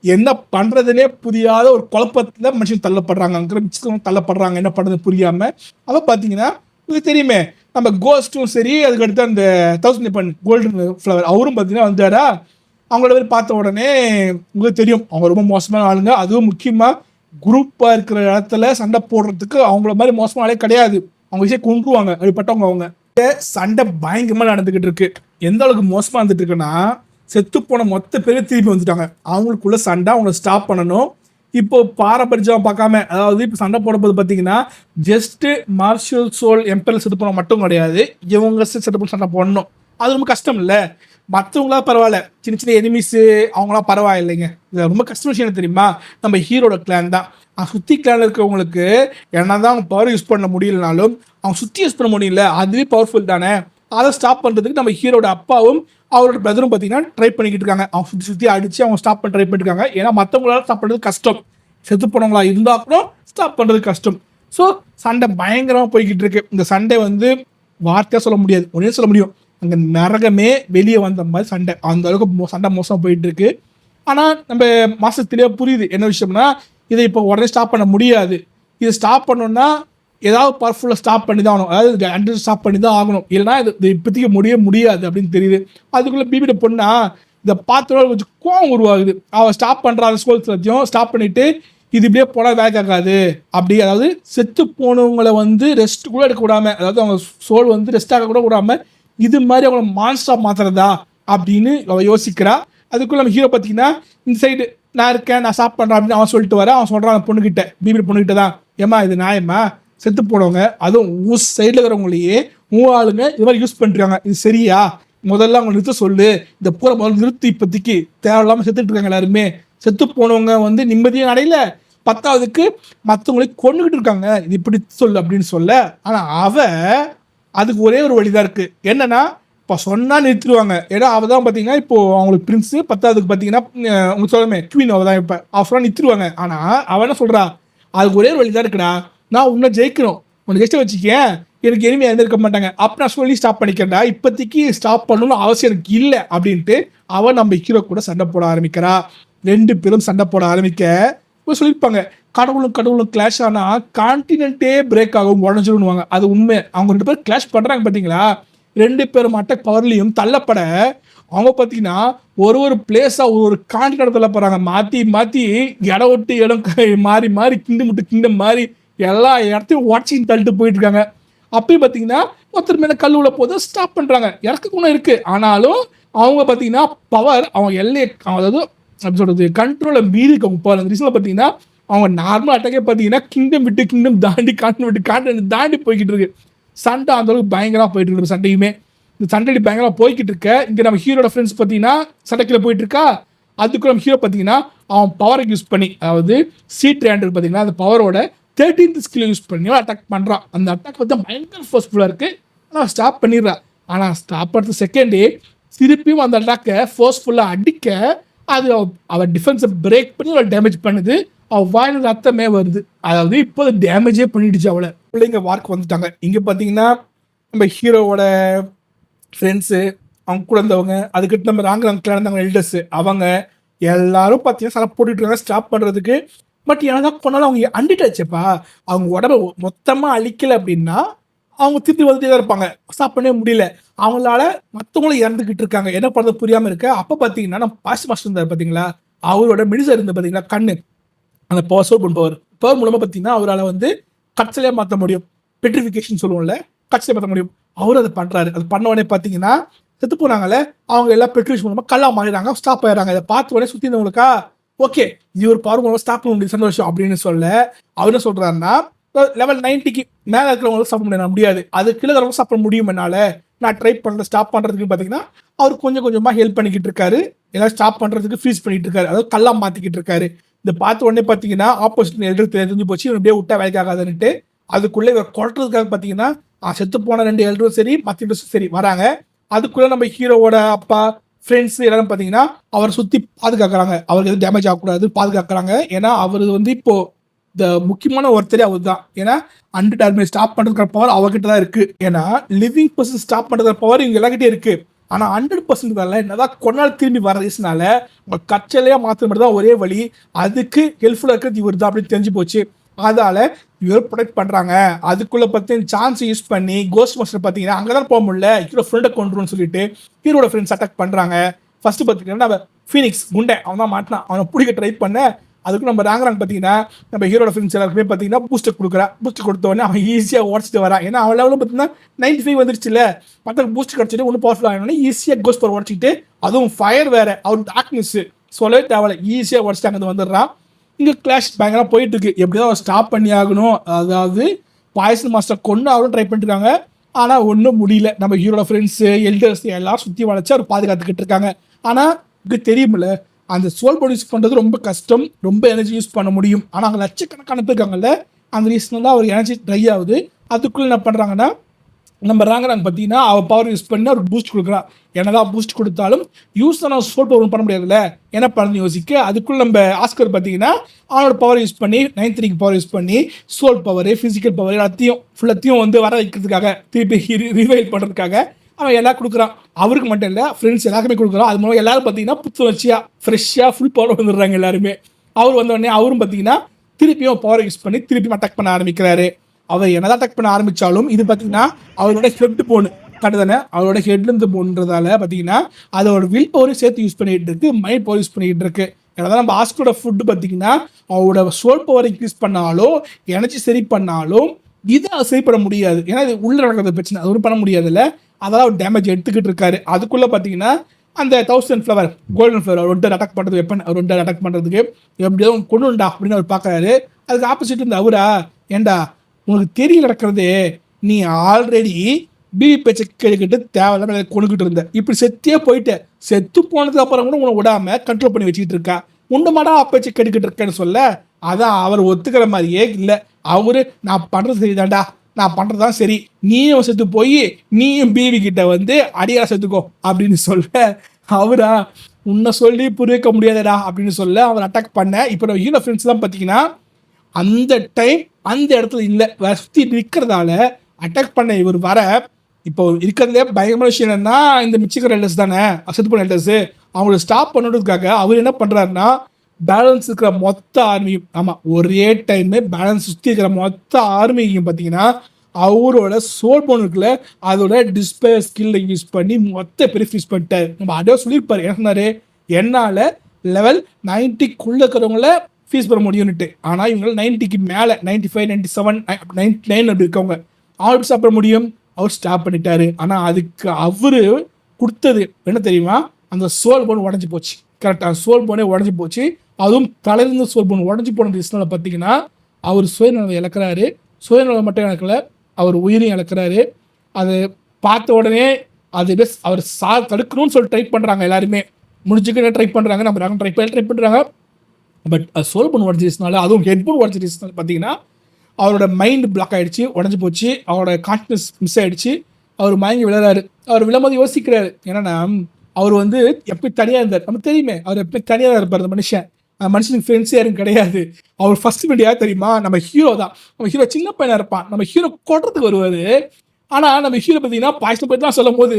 என்ன பண்றதுனே புரியாத ஒரு குழப்பத்தில் மனுஷன் தள்ளப்படுறாங்க. அங்கே தள்ளப்படுறாங்க, என்ன பண்றது புரியாம. அப்போ பார்த்தீங்கன்னா உங்களுக்கு தெரியுமே நம்ம கோஸ்ட்டும் சரி, அதுக்கடுத்து அந்த 1000 கோல்டன் ஃப்ளவர் அவரும் பார்த்தீங்கன்னா வந்தாரா. அவங்களோட பேர் பார்த்த உடனே உங்களுக்கு தெரியும் அவங்க ரொம்ப மோசமான ஆளுங்க. அதுவும் முக்கியமாக குரூப்பாக இருக்கிற இடத்துல சண்டை போடுறதுக்கு அவங்கள மாதிரி மோசமான ஆளே கிடையாது. அவங்க விஷயம் கொண்டுருவாங்க அப்படிப்பட்டவங்க. அவங்க சண்டை பயங்கரமாக நடந்துக்கிட்டு இருக்கு. எந்த அளவுக்கு மோசமாக இருந்துட்டு இருக்குன்னா செத்து போன மொத்த பேர் திருப்பி வந்துட்டாங்க. அவங்களுக்குள்ள சண்டை அவங்கள ஸ்டாப் பண்ணணும். இப்போ பாரபட்சம் பார்க்காம, அதாவது இப்போ சண்டை போடும்போது பார்த்தீங்கன்னா ஜஸ்ட்டு மார்ஷல் சோல் எம்பரல் செத்து போன மட்டும் கிடையாது, இவங்க செத்து போன சண்டை போடணும். அது ரொம்ப கஷ்டம் இல்லை. மற்றவங்களா பரவாயில்ல, சின்ன சின்ன எனிமீஸு அவங்களாம் பரவாயில்லைங்க. இது ரொம்ப கஷ்டம் விஷயம் தெரியுமா, நம்ம ஹீரோட கிளான் தான். சுற்றி கிளானில் இருக்கிறவங்களுக்கு என்ன தான் அவங்க பவர் யூஸ் பண்ண முடியலனாலும் அவங்க சுற்றி யூஸ் பண்ண முடியல, அதுவே பவர்ஃபுல் தானே. அதை ஸ்டாப் பண்ணுறதுக்கு நம்ம ஹீரோட அப்பாவும் அவரோட பிரதரும் பார்த்தீங்கன்னா ட்ரை பண்ணிக்கிட்டு இருக்காங்க. அவங்க சுற்றி சுற்றி அடித்து அவங்க ஸ்டாப் பண்ண ட்ரை பண்ணிருக்காங்க. ஏன்னா மற்றவங்களால ஸ்டாப் பண்ணுறது கஷ்டம், செத்து போனவங்களா இருந்தால் கூட ஸ்டாப் பண்ணுறது கஷ்டம். ஸோ சண்டை பயங்கரமாக போய்கிட்டு இருக்கு. இந்த சண்டை வந்து வார்த்தையாக சொல்ல முடியாது, ஒன்றே சொல்ல முடியும், அங்கே நரகமே வெளியே வந்த மாதிரி சண்டை. அந்த அளவுக்கு சண்டை மோசமாக போயிட்டு இருக்கு. ஆனால் நம்ம மாசத்திலேயே புரியுது என்ன விஷயம்னா, இதை இப்போ உடனே ஸ்டாப் பண்ண முடியாது. இதை ஸ்டாப் பண்ணணும்னா ஏதாவது பவர்ஃபுல்லாக ஸ்டாப் பண்ணி தான் ஆகணும், அதாவது அண்டர் ஸ்டாப் பண்ணி தான் ஆகணும். இல்லைனா இது இப்போதைக்கு முடியாது அப்படின்னு தெரியுது. அதுக்குள்ளே பிபிட பொண்ணா இதை பார்த்தோட கொஞ்சம் கோவம் உருவாகுது. அவள் ஸ்டாப் பண்ணுற அந்த ஸ்கோல்ஸ் எல்லாத்தையும் ஸ்டாப் பண்ணிவிட்டு இது இப்படியே போனால் வேலை ஆகாது அப்படி, அதாவது செத்து போனவங்களை வந்து ரெஸ்ட் கூட எடுக்க விடாமல், அதாவது அவங்க சோல் வந்து ரெஸ்ட் ஆக கூட விடாமல் இது மாதிரி அவங்கள மான்ஸ்டராக மாற்றுறதா அப்படின்னு அவள் யோசிக்கிறா. அதுக்குள்ள நம்ம ஹீரோ பார்த்தீங்கன்னா இந்த சைடு நான் இருக்கேன், நான் ஸ்டாப் பண்ணுறேன் அப்படின்னு அவன் சொல்லிட்டு வர. அவன் சொல்கிறான் பொண்ணுக்கிட்ட, பிபி பொண்ணுக்கிட்ட தான், ஏம்மா இது நியாயமா, செத்து போனவங்க அதுவும் ஊர் சைடில் இருக்கிறவங்களையே ஆளுங்க இது மாதிரி யூஸ் பண்ணிருக்காங்க, இது சரியா, முதல்ல அவங்க நிறுத்த சொல்லு, இந்த பூரா முதல்ல நிறுத்தி, இப்போதைக்கு தேவையில்லாமல் செத்துட்டு இருக்காங்க எல்லாருமே, செத்து போனவங்க வந்து நிம்மதியும் அடையில 10வதுக்கு மற்றவங்களை கொண்டுகிட்டு இருக்காங்க, இது இப்படி சொல்லு அப்படின்னு சொல்ல. ஆனால் அதுக்கு ஒரே ஒரு வழிதான் இருக்கு. என்னன்னா, இப்போ சொன்னால் நிறுத்திடுவாங்க. ஏன்னா அவள் தான் பார்த்தீங்கன்னா இப்போ அவங்களுக்கு பிரின்ஸு, 10வதுக்கு பார்த்தீங்கன்னா உங்களுக்கு சொல்லமே குவீன் அவள் தான். இப்போ அவள் நிறுத்திடுவாங்க. ஆனால் அவள் என்ன சொல்கிறா, அதுக்கு ஒரே ஒரு வழி தான் இருக்குடா, நான் உன்னை ஜெயிக்கணும், உன்னை ஜெயிச்ச வச்சுக்கேன், எனக்கு எனிமையாக இருந்திருக்க மாட்டாங்க, அப்போ நான் சொல்லி ஸ்டாப் பண்ணிக்கிறேன்டா, இப்போதைக்கு ஸ்டாப் பண்ணணும்னு அவசியம் எனக்கு இல்லை அப்படின்ட்டு அவள் நம்ம ஹீரோ கூட சண்டை போட ஆரம்பிக்கிறா. 2 பேரும் சண்டை போட ஆரம்பிக்க சொல்லியிருப்பாங்க, கடவுளும் கிளாஷ் ஆனால் கான்டினென்ட்டே பிரேக் ஆகும், உடஞ்சிருவாங்க. அது உண்மை. அவங்க 2 பேரும் கிளாஷ் பண்ணுறாங்க பார்த்தீங்களா, 2 பேரும் அட்டாக் பவர்லையும் தள்ளப்பட அவங்க பார்த்தீங்கன்னா ஒரு பிளேஸாக ஒரு கான்டினென்ட் தள்ள போகிறாங்க. மாற்றி இடம் விட்டு இடம் மாறி கிங்டம் மாறி எல்லா இடத்தையும் வாட்சிங் தள்ளிட்டு போயிட்டு இருக்காங்க. அப்பயும் பார்த்தீங்கன்னா ஒருத்தர் மேலே கல் உள்ள போது ஸ்டாப் பண்ணுறாங்க. இறக்க கூட இருக்குது. ஆனாலும் அவங்க பார்த்தீங்கன்னா பவர் அவங்க எல்லையை, அதாவது அப்படி சொல்கிறது, கண்ட்ரோலை மீறி போகிற அந்த ரீசனில் பார்த்தீங்கன்னா அவங்க நார்மல் அட்டாக்கே பார்த்தீங்கன்னா கிங்டம் விட்டு கிங்டம் தாண்டி கான்டினென்ட் தாண்டி போய்கிட்டு இருக்கு. சண்டை அந்த அளவுக்கு பயங்கரமாக போயிட்டு இருக்கு. சண்டையுமே இந்த சண்டை பயங்கரமாக போய்கிட்டு இருக்க. இங்கே நம்ம ஹீரோட ஃப்ரெண்ட்ஸ் பார்த்தீங்கன்னா சண்டைக்குள்ள போயிட்டு இருக்கா. அதுக்கு நம்ம ஹீரோ பார்த்தீங்கன்னா அவன் பவரை யூஸ் பண்ணி, அதாவது C300 பார்த்தீங்கன்னா அந்த பவரோட 13th ஸ்கில் யூஸ் பண்ணி அட்டாக் பண்ணுறான். அந்த அட்டாக் வந்து பயங்கர ஃபோர்ஸ்ஃபுல்லாக இருக்குது. ஆனால் ஸ்டாப் பண்ணிடுறான். ஆனால் ஸ்டாப் பண்ணுறது செகண்டே திருப்பியும் அந்த அட்டாக்கை ஃபோர்ஸ்ஃபுல்லாக அடிக்க அது அவள் டிஃபென்ஸை பிரேக் பண்ணி அவள் டேமேஜ் பண்ணுது. அவள் வாயில் ரத்தமே வருது. அதாவது இப்போ டேமேஜே பண்ணிடுச்சு அவளை. பிள்ளைங்க வார்க்கு வந்துட்டாங்க. இங்கே பார்த்தீங்கன்னா நம்ம ஹீரோவோட ஃப்ரெண்ட்ஸு, அவங்க கூட இருந்தவங்க, அதுக்கிட்ட நம்ம ராங்க இருந்தாங்க எல்டர்ஸு, அவங்க எல்லாரும் பார்த்தீங்கன்னா சண்டை போட்டுட்டு இருக்காங்க ஸ்டாப் பண்ணுறதுக்கு. பட் என்னதான் பண்ணாலும் அவங்க அண்டிட்டாச்சேப்பா. அவங்க உடம்பை மொத்தமாக அழிக்கலை அப்படின்னா அவங்க திருப்பி வந்துட்டே தான் இருப்பாங்க. ஸ்டாப் பண்ணவே முடியல. அவங்களால மற்றவங்களும் இறந்துக்கிட்டு இருக்காங்க. என்ன பண்ணுறது புரியாமல் இருக்க. அப்போ பார்த்தீங்கன்னா நம்ம பாஸ்ட் மாஸ்டர் இருந்தார் பார்த்தீங்களா, அவரோட மெடிசன் இருந்து பார்த்தீங்களா கண்ணு, அந்த பவர் சோல் பவர் மூலமாக பார்த்தீங்கன்னா அவரால் வந்து கட்சிலே மாற்ற முடியும். பெட்ரிஃபிகேஷன் சொல்லுவோம்ல, கட்சிலே மாற்ற முடியும். அவரும் அதை பண்ணுறாரு. அது பண்ண உடனே பார்த்தீங்கன்னா செத்து போனாங்கல்ல, அவங்க எல்லாம் பெட்ரிஃபிகேஷன் மூலமாக கல்லா மாறிடுறாங்க, ஸ்டாப் ஆயிடுறாங்க. இதை பார்த்த உடனே சுற்றி இருந்தவங்களுக்கா ஓகே இது ஒரு பவர் மூலமாக ஸ்டாப் பண்ண முடியும், சந்தோஷம் அப்படின்னு சொல்ல அவர் என்ன சொல்கிறாருன்னா, லெவல் 90க்கு மேலே இருக்கிறவங்களுக்கு சாப்பிட முடியாது, அது கீழே இருக்கிறவங்க சாப்பிட முடியும், என்னால் நான் ட்ரை பண்ணல ஸ்டாப் பண்ணுறதுக்கு பார்த்தீங்கன்னா அவர் கொஞ்சம் கொஞ்சமாக ஹெல்ப் பண்ணிக்கிட்டு இருக்காரு. எல்லாம் ஸ்டாப் பண்ணுறதுக்கு ஃப்ரீஸ் பண்ணிட்டு இருக்காரு, அதாவது கல்லா மாற்றிக்கிட்டு இருக்காரு. இதை பார்த்த உடனே பார்த்தீங்கன்னா ஆப்போசிட் எல்டர் தெரிஞ்சு போச்சு, இவன் அப்படியே விட்டா வேலைக்கு ஆகாதுன்னுட்டு அதுக்குள்ளே இவர் கொட்டுறதுக்காக பார்த்தீங்கன்னா செத்து போன 2 எல்டரும் சரி மற்ற எல்டர்ஸும் சரி வராங்க. அதுக்குள்ளே நம்ம ஹீரோவோட அப்பா ஃப்ரெண்ட்ஸ் எல்லாரும் பார்த்தீங்கன்னா அவரை சுற்றி பாதுகாக்கிறாங்க. அவருக்கு எதுவும் டேமேஜ் ஆகக்கூடாது பாதுகாக்கிறாங்க. ஏன்னா அவர் வந்து இப்போ இந்த முக்கியமான ஒருத்தரே அவர் தான். ஏன்னா அண்டர் டேமேஜ் ஸ்டாப் பண்ணுறதுக்கு பவர் அவர்கிட்ட தான் இருக்குது. ஏன்னா லிவிங் பர்சன் ஸ்டாப் பண்ணுறதுக்கு பவர் இவங்க எல்லாக்கிட்டே இருக்குது. ஆனால் 100% வரல, என்னதான் கொண்டால் திரும்பி வர ரீசனால உங்கள் கச்சலையாக மாற்ற மட்டும் தான் ஒரே வழி. அதுக்கு ஹெல்ப்ஃபுல்லாக இருக்கிறது இவர் தான் அப்படின்னு தெரிஞ்சு போச்சு. அதால் இவர் ப்ரொடெக்ட் பண்ணுறாங்க. அதுக்குள்ளே பார்த்தீங்கன்னா சான்ஸ் யூஸ் பண்ணி கோஸ்ட் மாஸ்டர் பார்த்தீங்கன்னா அங்கே தான் போக முடியல, ஹீரோ ஃப்ரெண்டை கொண்டுருன்னு சொல்லிட்டு ஹீரோட ஃப்ரெண்ட்ஸ் அட்டாக் பண்ணுறாங்க. ஃபஸ்ட்டு பார்த்தீங்கன்னா நம்ம ஃபீனிக்ஸ் குண்டை அவன் தான் மாட்டினான், அவனை பிடிக்க ட்ரை பண்ண. அதுக்கு நம்ம ராங்கராங்க பார்த்தீங்கன்னா நம்ம ஹீரோட ஃப்ரெண்ட்ஸ் எல்லாருக்குமே பார்த்தீங்கன்னா பூஸ்டர் கொடுத்தோடனே அவன் ஈஸியாக உடச்சிட்டு வரான். ஏன்னா அவன் லெவலில் பார்த்தீங்கன்னா 95 வந்துருச்சு இல்லை, மற்ற பூஸ்டர் கிடச்சிட்டு ஒன்றும் பவர்ஃபுல் ஆகணும்னா ஈஸியாக கோஸ்ட் பவர் உடச்சிட்டு, அதுவும் ஃபயர் வேறு, அவன் டார்க்னஸ் சொல்லவே தேவையில்ல, ஈஸியாக உடச்சிட்டு அங்கே வந்துடுறான். இங்கே கிளாஷ் பயங்கரமாக போயிட்டு இருக்கு. எப்படிதான் அவர் ஸ்டாப் பண்ணி ஆகணும், அதாவது பாய்சன் மாஸ்டர் கொண்டு அவரும் ட்ரை பண்ணிட்டு இருக்காங்க. ஆனால் ஒன்றும் முடியல. நம்ம ஹீரோட ஃப்ரெண்ட்ஸு எல்டர்ஸ் எல்லாரும் சுற்றி வளைச்சு அவர் பாதுகாத்துக்கிட்டு இருக்காங்க. ஆனால் இது தெரியுமில்ல, அந்த சோல் பவர் யூஸ் பண்ணுறது ரொம்ப கஷ்டம், ரொம்ப எனர்ஜி யூஸ் பண்ண முடியும். ஆனால் அங்கே லட்சக்கணக்கான பேர் இருக்காங்கல்ல, அந்த ரீசனில் தான் அவர் எனர்ஜி ட்ரை ஆகுது. அதுக்குள்ளே என்ன பண்ணுறாங்கன்னா நம்ம ராங்கராங்க பார்த்தீங்கன்னா அவள் பவர் யூஸ் பண்ணி அவருக்கு பூஸ்ட் கொடுக்குறான். என்னதான் பூஸ்ட் கொடுத்தாலும் யூஸ் தான் சோல் பவர் பண்ண முடியாதுல்ல, என்ன பண்ணு யோசிக்க. அதுக்குள்ளே நம்ம ஆஸ்கர் பார்த்தீங்கன்னா அவனோட பவர் யூஸ் பண்ணி 9-3 பவர் யூஸ் பண்ணி சோல் பவர் ஃபிசிக்கல் பவர் எல்லாத்தையும் வந்து வர வைக்கிறதுக்காக திருப்பி ரிவைல் பண்ணுறதுக்காக அவன் எல்லாம் கொடுக்குறான். அவருக்கு மட்டும் இல்லை, ஃப்ரெண்ட்ஸ் எல்லாருக்குமே கொடுக்குறான். அது மூலம் எல்லாரும் பார்த்தீங்கன்னா புத்துணர்ச்சியாக ஃப்ரெஷ்ஷாக ஃபுல் பவர் வந்துடுறாங்க எல்லாருமே. அவர் வந்தோடனே அவரும் பார்த்தீங்கன்னா திருப்பியும் பவர் யூஸ் பண்ணி திருப்பியும் அட்டாக் பண்ண ஆரம்பிக்கிறாரு. அவர் என்னதான் அட்டாக் பண்ண ஆரம்பித்தாலும் இது பார்த்தீங்கன்னா அவரோட ஹெட் போனு கரெக்டு தானே, அவரோட ஹெட்லேருந்து போன்றதால பார்த்தீங்கன்னா அதோட வில் பவரையும் சேர்த்து யூஸ் பண்ணிகிட்டு இருக்கு, மைண்ட் பவர் யூஸ் பண்ணிகிட்டு இருக்கு. ஏன்னா நம்ம ஆஸ்கரோட ஃபுட்டு பார்த்தீங்கன்னா அவரோட சோல் பவர் இன்க்ரீஸ் பண்ணாலும் எனர்ஜி சரி பண்ணாலும் இதை சரி பண்ண முடியாது. ஏன்னா இது உள்ள நடக்கிற பிரச்சனை, அது ஒன்றும் பண்ண முடியாதுல்ல. அதெல்லாம் அவர் டேமேஜ் எடுத்துக்கிட்டு இருக்காரு. அதுக்குள்ளே பார்த்தீங்கன்னா அந்த 1000 ஃப்ளவர் கோல்டன் ஃப்ளவர் அவர் ஒன்று அட்டாக் பண்ணுறது வெப்பன், அவர் ஒன்று அட்டாக் பண்ணுறதுக்கு எப்படியோ கொண்டுண்டா அப்படின்னு அவர் பார்க்குறாரு. அதுக்கு ஆப்போசிட் இருந்து அவரா, ஏண்டா உனக்கு தெரிய நடக்கிறதே, நீ ஆல்ரெடி பிபி பேச்சை கேட்டுக்கிட்டு தேவையில்லாம கொண்டுக்கிட்டு இருந்த, இப்படி செத்தே போயிட்ட, செத்து போனதுக்கு அப்புறம் கூட உன்னை விடாமல் கண்ட்ரோல் பண்ணி வச்சுக்கிட்டு இருக்கா. உண்டு மாடா அப்பச்சு கெடுக்கிட்டு இருக்கேன்னு சொல்ல அதான் அவர் ஒத்துக்கிற மாதிரியே இல்லை. அவரு நான் பண்றது சரிதான்டா, நான் பண்றதுதான் சரி, நீயும் செத்து போய் நீயும் பிவி கிட்ட வந்து அடியார செத்துக்கோ அப்படின்னு சொல்ல அவரா உன்னை சொல்லி புரிய முடியாதடா அப்படின்னு சொல்ல அவர் அட்டாக் பண்ண. இப்போ நம்ம ஹீரோ ஃப்ரெண்ட்ஸ்லாம் பார்த்தீங்கன்னா அந்த டைம் அந்த இடத்துல இல்லை, வேற சுற்றி நிற்கிறதால அட்டாக் பண்ண இவர் வர. இப்போ இருக்கிறதுலே பயங்கரமான விஷயம் என்னன்னா இந்த மிச்சிக்கிற எல்டர்ஸ் தானே செத்து போன எல்டர்ஸ், அவங்கள ஸ்டாப் பண்ணுறதுக்காக அவர் என்ன பண்ணுறாருன்னா பேலன்ஸ் இருக்கிற மொத்த ஆர்மியும், ஆமாம் ஒரே டைமு பேலன்ஸ் சுற்றி இருக்கிற மொத்த ஆர்மியும் பார்த்தீங்கன்னா அவரோட சோல் போன் இருக்குல்ல அதோட டிஸ்பிளே ஸ்கில்லை யூஸ் பண்ணி மொத்த பேர் ஃபிஸ் பண்ணிட்டார். நம்ம அதே சொல்லியிருப்பாரு என்ன சொன்னார், என்னால் லெவல் 90க்குள்ளே இருக்கிறவங்கள ஃபீஸ் பண்ண முடியும்னுட்டு. ஆனால் இவங்க 90க்கு மேலே 95, 97, 99 அப்படி இருக்கவங்க அவருக்கு சாப்பிட முடியும். அவர் ஸ்டாப் பண்ணிட்டாரு. ஆனால் அதுக்கு அவர் கொடுத்தது என்ன தெரியுமா, அந்த சோல் போன் உடஞ்சி போச்சு. கரெக்டாக சோல் போனே உடஞ்சி போச்சு. அதுவும் தலையிலிருந்து சோல் போன் உடஞ்சி போன ரீசனால பார்த்தீங்கன்னா அவர் சுயநலம் இழக்கிறாரு. சுயநலம் மட்டும் இழக்கல, அவர் உயிரையும் இழக்கிறாரு. அதை பார்த்த உடனே அது அவர் தடுக்கணும்னு சொல்லி ட்ரை பண்ணுறாங்க எல்லாருமே, முடிஞ்சுக்கிட்டே ட்ரை பண்ணுறாங்க, நம்ம ட்ரை பண்ணுறாங்க. பட் சோல் போன் உடஞ்சிருச்சுனால, அதுவும் ஹெட்போன் உடஞ்சிருச்சுனால பார்த்தீங்கன்னா அவரோட மைண்ட் பிளாக் ஆகிடுச்சு, உடஞ்சி போச்சு. அவரோட கான்ஃபிடன்ஸ் மிஸ் ஆகிடுச்சு. அவர் மயங்கி விளையாடுறாரு. அவர் விழும்போது யோசிக்கிறாரு, ஏன்னா அவர் வந்து எப்படி தனியாக இருந்தார் நமக்கு தெரியுமே, அவர் எப்படி தனியாக தான் இருப்பார். அந்த மனுஷனுக்கு ஃப்ரெண்ட்ஸ் யாரும் கிடையாது. அவர் ஃபர்ஸ்ட் ஃப்ரெண்ட் யார் தெரியுமா, நம்ம ஹீரோ தான். நம்ம ஹீரோ சின்ன பையனாக இருப்பான், நம்ம ஹீரோ கொட்டுறதுக்கு வருவார். ஆனால் நம்ம ஹீரோ பார்த்தீங்கன்னா பாய்ச்சல் போய் தான் சொல்லும் போது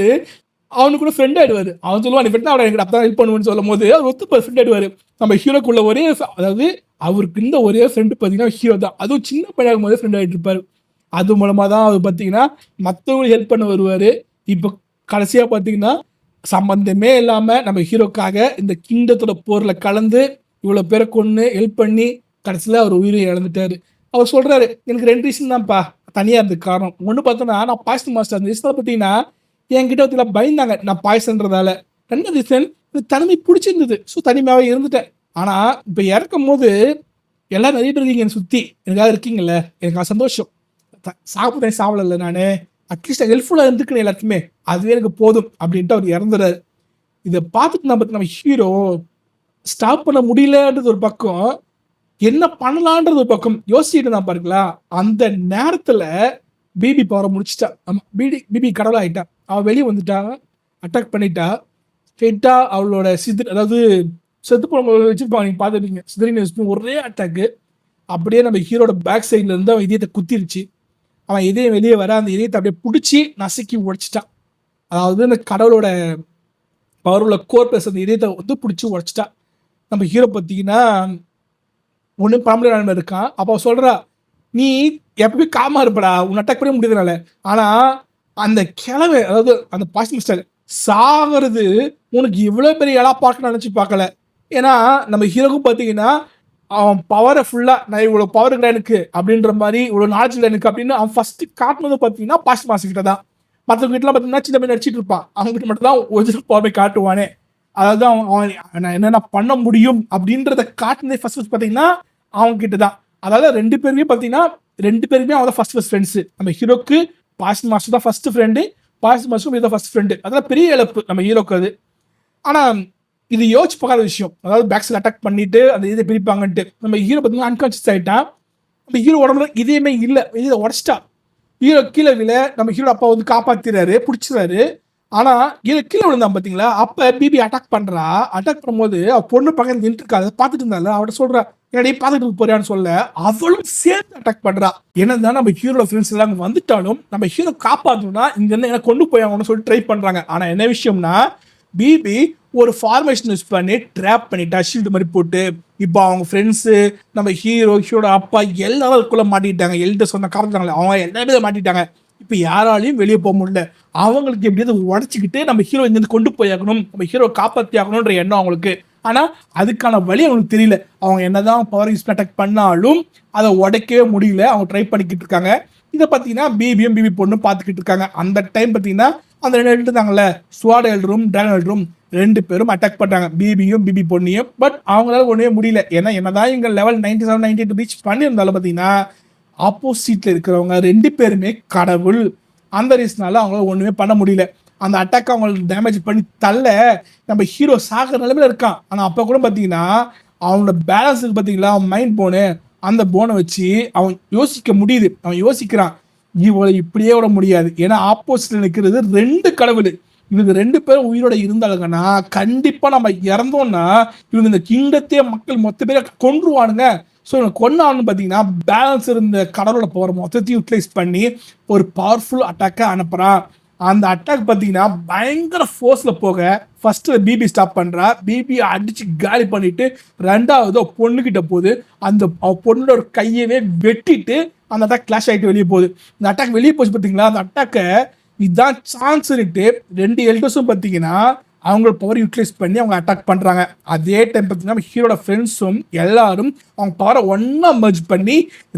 அவனுக்கு கூட ஃப்ரெண்ட் ஆகிடுவார். அவன் சொல்லுவான் நீ ஃப்ரெண்ட் அவனை எனக்கு அப்போ தான் ஹெல்ப் பண்ணுவேன்னு சொல்லும் போது அவர் ஒத்து ஃப்ரெண்ட் ஆகிடுவார். நம்ம ஹீரோக்குள்ள ஒரே, அதாவது அவருக்கு இந்த ஒரே ஃப்ரெண்டு பார்த்தீங்கன்னா ஹீரோ தான். அதுவும் சின்ன பையனாகும் போதே ஃப்ரெண்ட் ஆகிட்டு இருப்பார். அது மூலமாக தான் அவர் பார்த்தீங்கன்னா மற்றவங்களுக்கு ஹெல்ப் பண்ண வருவார். இப்போ கடைசியாக பார்த்தீங்கன்னா சம்பந்தமே இல்லாமல் நம்ம ஹீரோக்காக இந்த கிங்டத்தோட போரில் கலந்து இவ்வளோ பேரை கொண்டு ஹெல்ப் பண்ணி கடைசியில் அவர் உயிரை இழந்துட்டார். அவர் சொல்கிறாரு எனக்கு 2 ரீசன் தான்ப்பா தனியாக இருந்தது காரணம். ஒன்று பார்த்தோன்னா நான் பாய்சன் மாஸ்டர் அந்த ரீசனில் பார்த்தீங்கன்னா என்கிட்ட வந்து பயந்தாங்க நான் பாய்சன்றதால. 2வது ரீசன் எனக்கு தனிமை பிடிச்சிருந்தது, ஸோ தனிமையாகவே இருந்துட்டேன். ஆனால் இப்போ இறக்கும் போது எல்லாம் நிறைய பேர் இருக்கீங்க என்னை சுற்றி, எனக்காக இருக்கீங்கல்ல, எனக்கு சந்தோஷம். சாப்பிட்டேன் சாவலை நான் அட்லீஸ்ட் ஹெல்ப்ஃபுல்லாக இருந்துக்கணும் எல்லாத்துக்குமே, அதுவே எனக்கு போதும் அப்படின்ட்டு அவர் இறந்துறாரு. இதை பார்த்துட்டு நம்ம ஹீரோ ஸ்டாப் பண்ண முடியலன்றது ஒரு பக்கம், என்ன பண்ணலான்றது ஒரு பக்கம் யோசிச்சுட்டு தான் பாருங்களா. அந்த நேரத்தில் பிபி பவரை முடிச்சிட்டா. ஆமாம் பிபி கடவுள் ஆகிட்டா. அவள் வெளியே வந்துட்டா, அட்டாக் பண்ணிட்டா. ஸ்ட்ரெயிட்டாக அவளோட அதாவது செத்து போன வச்சுருப்பாங்க, நீங்கள் பார்த்துருப்பீங்க. சிதறின ஒரே அட்டாக்கு அப்படியே நம்ம ஹீரோட பேக் சைடில் இருந்து அவன் இதயத்தை குத்திருச்சு. அவன் இதயம் வெளியே வர அந்த இதயத்தை அப்படியே பிடிச்சி நசுக்கி உடைச்சிட்டான். அதாவது அந்த கடவுளோட பவரோட கோர் பிளஸ் அந்த இதயத்தை வந்து பிடிச்சி உடைச்சிட்டா. நம்ம ஹீரோ பார்த்தீங்கன்னா ஒன்றும் பரம்பரை இருக்கான். அப்போ சொல்கிறா நீ எப்பவுமே காமா இருப்படா, உன்னை அட்டாக் பண்ண முடியாதுனால. ஆனால் அந்த கிழமை, அதாவது அந்த பாசிட்டிவ் ஸ்டைல் சாகிறது உனக்கு இவ்வளோ பெரிய இலா பார்க்க நினச்சி பார்க்கல. ஏன்னா நம்ம ஹீரோக்கும் பார்த்தீங்கன்னா அவன் பவரை ஃபுல்லாக நான் இவ்வளோ பவர் இல்லை எனக்கு அப்படின்ற மாதிரி, இவ்வளோ நாலேஜ் இல்லை எனக்கு அப்படின்னு அவன் ஃபஸ்ட்டு காட்டினது பார்த்தீங்கன்னா பாசிட்டிவ் மாஸ்டர் கிட்ட தான். மற்றவங்க கிட்டலாம் பார்த்தீங்கன்னா சின்ன மாதிரி நடிச்சிட்டு இருப்பான், அவங்ககிட்ட மட்டும் தான் ஒரிஜினல் பவர் காட்டுவானே. அதாவது அவன் நான் என்னென்ன பண்ண முடியும் அப்படின்றத காட்டினதே ஃபர்ஸ்ட் பார்த்தீங்கன்னா அவங்க கிட்ட தான். அதாவது 2 பேருமே பார்த்தீங்கன்னா 2 பேருமே அவன் தான் ஃபர்ஸ்ட் ஃப்ரெண்ட்ஸு. நம்ம ஹீரோக்கு பாசிட்டிவ் மாஸ்டர் தான் ஃபர்ஸ்ட் ஃப்ரெண்டு, பாசிட்டிவ் மாஸ்டரும் இதுதான் ஃபர்ஸ்ட் ஃப்ரெண்டு. அதெல்லாம் பெரிய இழப்பு நம்ம ஹீரோக்கு அது. ஆனால் இது யோசிச்சு பார்க்காத விஷயம். அதாவது பேக்ஸில் அட்டாக் பண்ணிட்டு அந்த இதை பிரிப்பாங்கன்ட்டு நம்ம ஹீரோ பார்த்தீங்கன்னா அன்கான்ஷியஸ் ஆகிட்டான். நம்ம ஹீரோ உடம்புல இதயமே இல்லை, இதை உடச்சிட்டா. ஹீரோ கீழே விழ நம்ம ஹீரோ அப்பா வந்து காப்பாற்றிடுறாரு, பிடிச்சிறாரு. ஆனால் ஹீரோ கீழே விழுந்தான் பார்த்தீங்களா, அப்போ பிபி அட்டாக் பண்ணுறா. அட்டாக் பண்ணும்போது பொண்ணு பக்கத்தில் நின்று இருக்காது பார்த்துட்டு இருந்தால அவட்ட சொல்கிறா என்னடி பார்த்துட்டு போறியான்னு சொல்ல அவளும் சேர்த்து அட்டாக் பண்ணுறா. என்னதான் நம்ம ஹீரோட ஃப்ரெண்ட்ஸ் எல்லாம் வந்துட்டாலும் நம்ம ஹீரோ காப்பாற்றணும்னா இங்கேருந்து என்ன கொண்டு போய் அவங்கன்னு சொல்லி ட்ரை பண்ணுறாங்க. ஆனால் என்ன விஷயம்னா பிபி ஒரு ஃபார்மேஷன் யூஸ் பண்ணி ட்ராப் பண்ணிட்டா, ஷீல்டு மாதிரி போட்டு. இப்போ அவங்க ஃப்ரெண்ட்ஸு நம்ம ஹீரோட அப்பா எல்லாரும் அதுக்குள்ளே மாட்டிட்டாங்க. எல்டர்ஸ் சொன்ன காப்பாற்றாங்களே அவங்க எல்லாருமே மாட்டிட்டாங்க. இப்போ யாராலையும் வெளியே போக முடியல. அவங்களுக்கு எப்படியாவது உடச்சிக்கிட்டு நம்ம ஹீரோ இங்கேருந்து கொண்டு போயாகணும், நம்ம ஹீரோ காப்பாற்றி ஆகணுன்ற எண்ணம் அவங்களுக்கு. ஆனால் அதுக்கான வழி அவங்களுக்கு தெரியல. அவங்க என்னதான் பவர் யூஸ் அட்டாக் பண்ணாலும் அதை உடைக்கவே முடியல. அவங்க ட்ரை பண்ணிக்கிட்டு இருக்காங்க. இதை பார்த்தீங்கன்னா பிபி பொண்ணு பார்த்துக்கிட்டு இருக்காங்க. அந்த டைம் பார்த்தீங்கன்னா அந்த 2 இருந்தாங்கல்ல ஸ்வாட் எல்டரும் டிராகன் எல்டரும் 2 பேரும் அட்டாக் பண்ணுறாங்க பிபியும் பிபி பொண்ணையும். பட் அவங்களால ஒன்றுமே முடியல. ஏன்னா என்னதான் இங்கே லெவல் 97, 98 ரீச் பண்ணியிருந்தாலும் பார்த்தீங்கன்னா ஆப்போசிட்டில் இருக்கிறவங்க 2 பேருமே கடவுள். அந்த ரீசனால அவங்களால ஒன்றுமே பண்ண முடியல. அந்த அட்டாக் அவங்களுக்கு டேமேஜ் பண்ணி தள்ள நம்ம ஹீரோ சாகிற நிலைமையில இருக்கான். ஆனால் அப்போ கூட பார்த்தீங்கன்னா அவனோட பேலன்ஸுக்கு பார்த்தீங்களா மைண்ட் போனு, அந்த போனை வச்சு அவன் யோசிக்க முடியுது. அவன் யோசிக்கிறான், இவளை இப்படியே விட முடியாது. ஏன்னா ஆப்போசிட்ல நிற்கிறது 2 கடவுள். இவங்க 2 பேரும் உயிரோட இருந்தாலுங்கன்னா கண்டிப்பாக நம்ம இறந்தோம்னா இவங்க இந்த கிங்டத்தையே மக்கள் மொத்த பேரை கொன்றுவானுங்க. ஸோ இவனை கொன்னான்னு பார்த்தீங்கன்னா பேலன்ஸ் இருந்த கடவுளோட பவர் மொத்தத்தையும் யூட்டிலைஸ் பண்ணி ஒரு பவர்ஃபுல் அட்டாக்கை அனுப்புகிறான். அந்த அட்டாக் பார்த்தீங்கன்னா பயங்கர ஃபோர்ஸில் போக ஃபர்ஸ்ட்டு பிபி ஸ்டாப் பண்ணுறா. பிபியை அடித்து காலி பண்ணிட்டு 2வது பொண்ணுக்கிட்ட போகுது. அந்த பொண்ணோட ஒரு கையவே வெட்டிட்டு அந்த அட்டாக் கிளாஷ் ஆகிட்டு வெளியே போகுது. இந்த அட்டாக் வெளியே போச்சு பார்த்தீங்களா, அந்த அட்டாக்கை இதுதான் சான்ஸ்னுட்டு 2 எல்டர்ஸும் பார்த்தீங்கன்னா அவங்களோட பவர் யூட்டிலைஸ் பண்ணி அவங்க அட்டாக் பண்ணுறாங்க. அதே டைம் பார்த்தீங்கன்னா ஹீரோட ஃப்ரெண்ட்ஸும் எல்லாரும் அவங்க பவரை ஒன்றா மர்ஜ் பண்ணி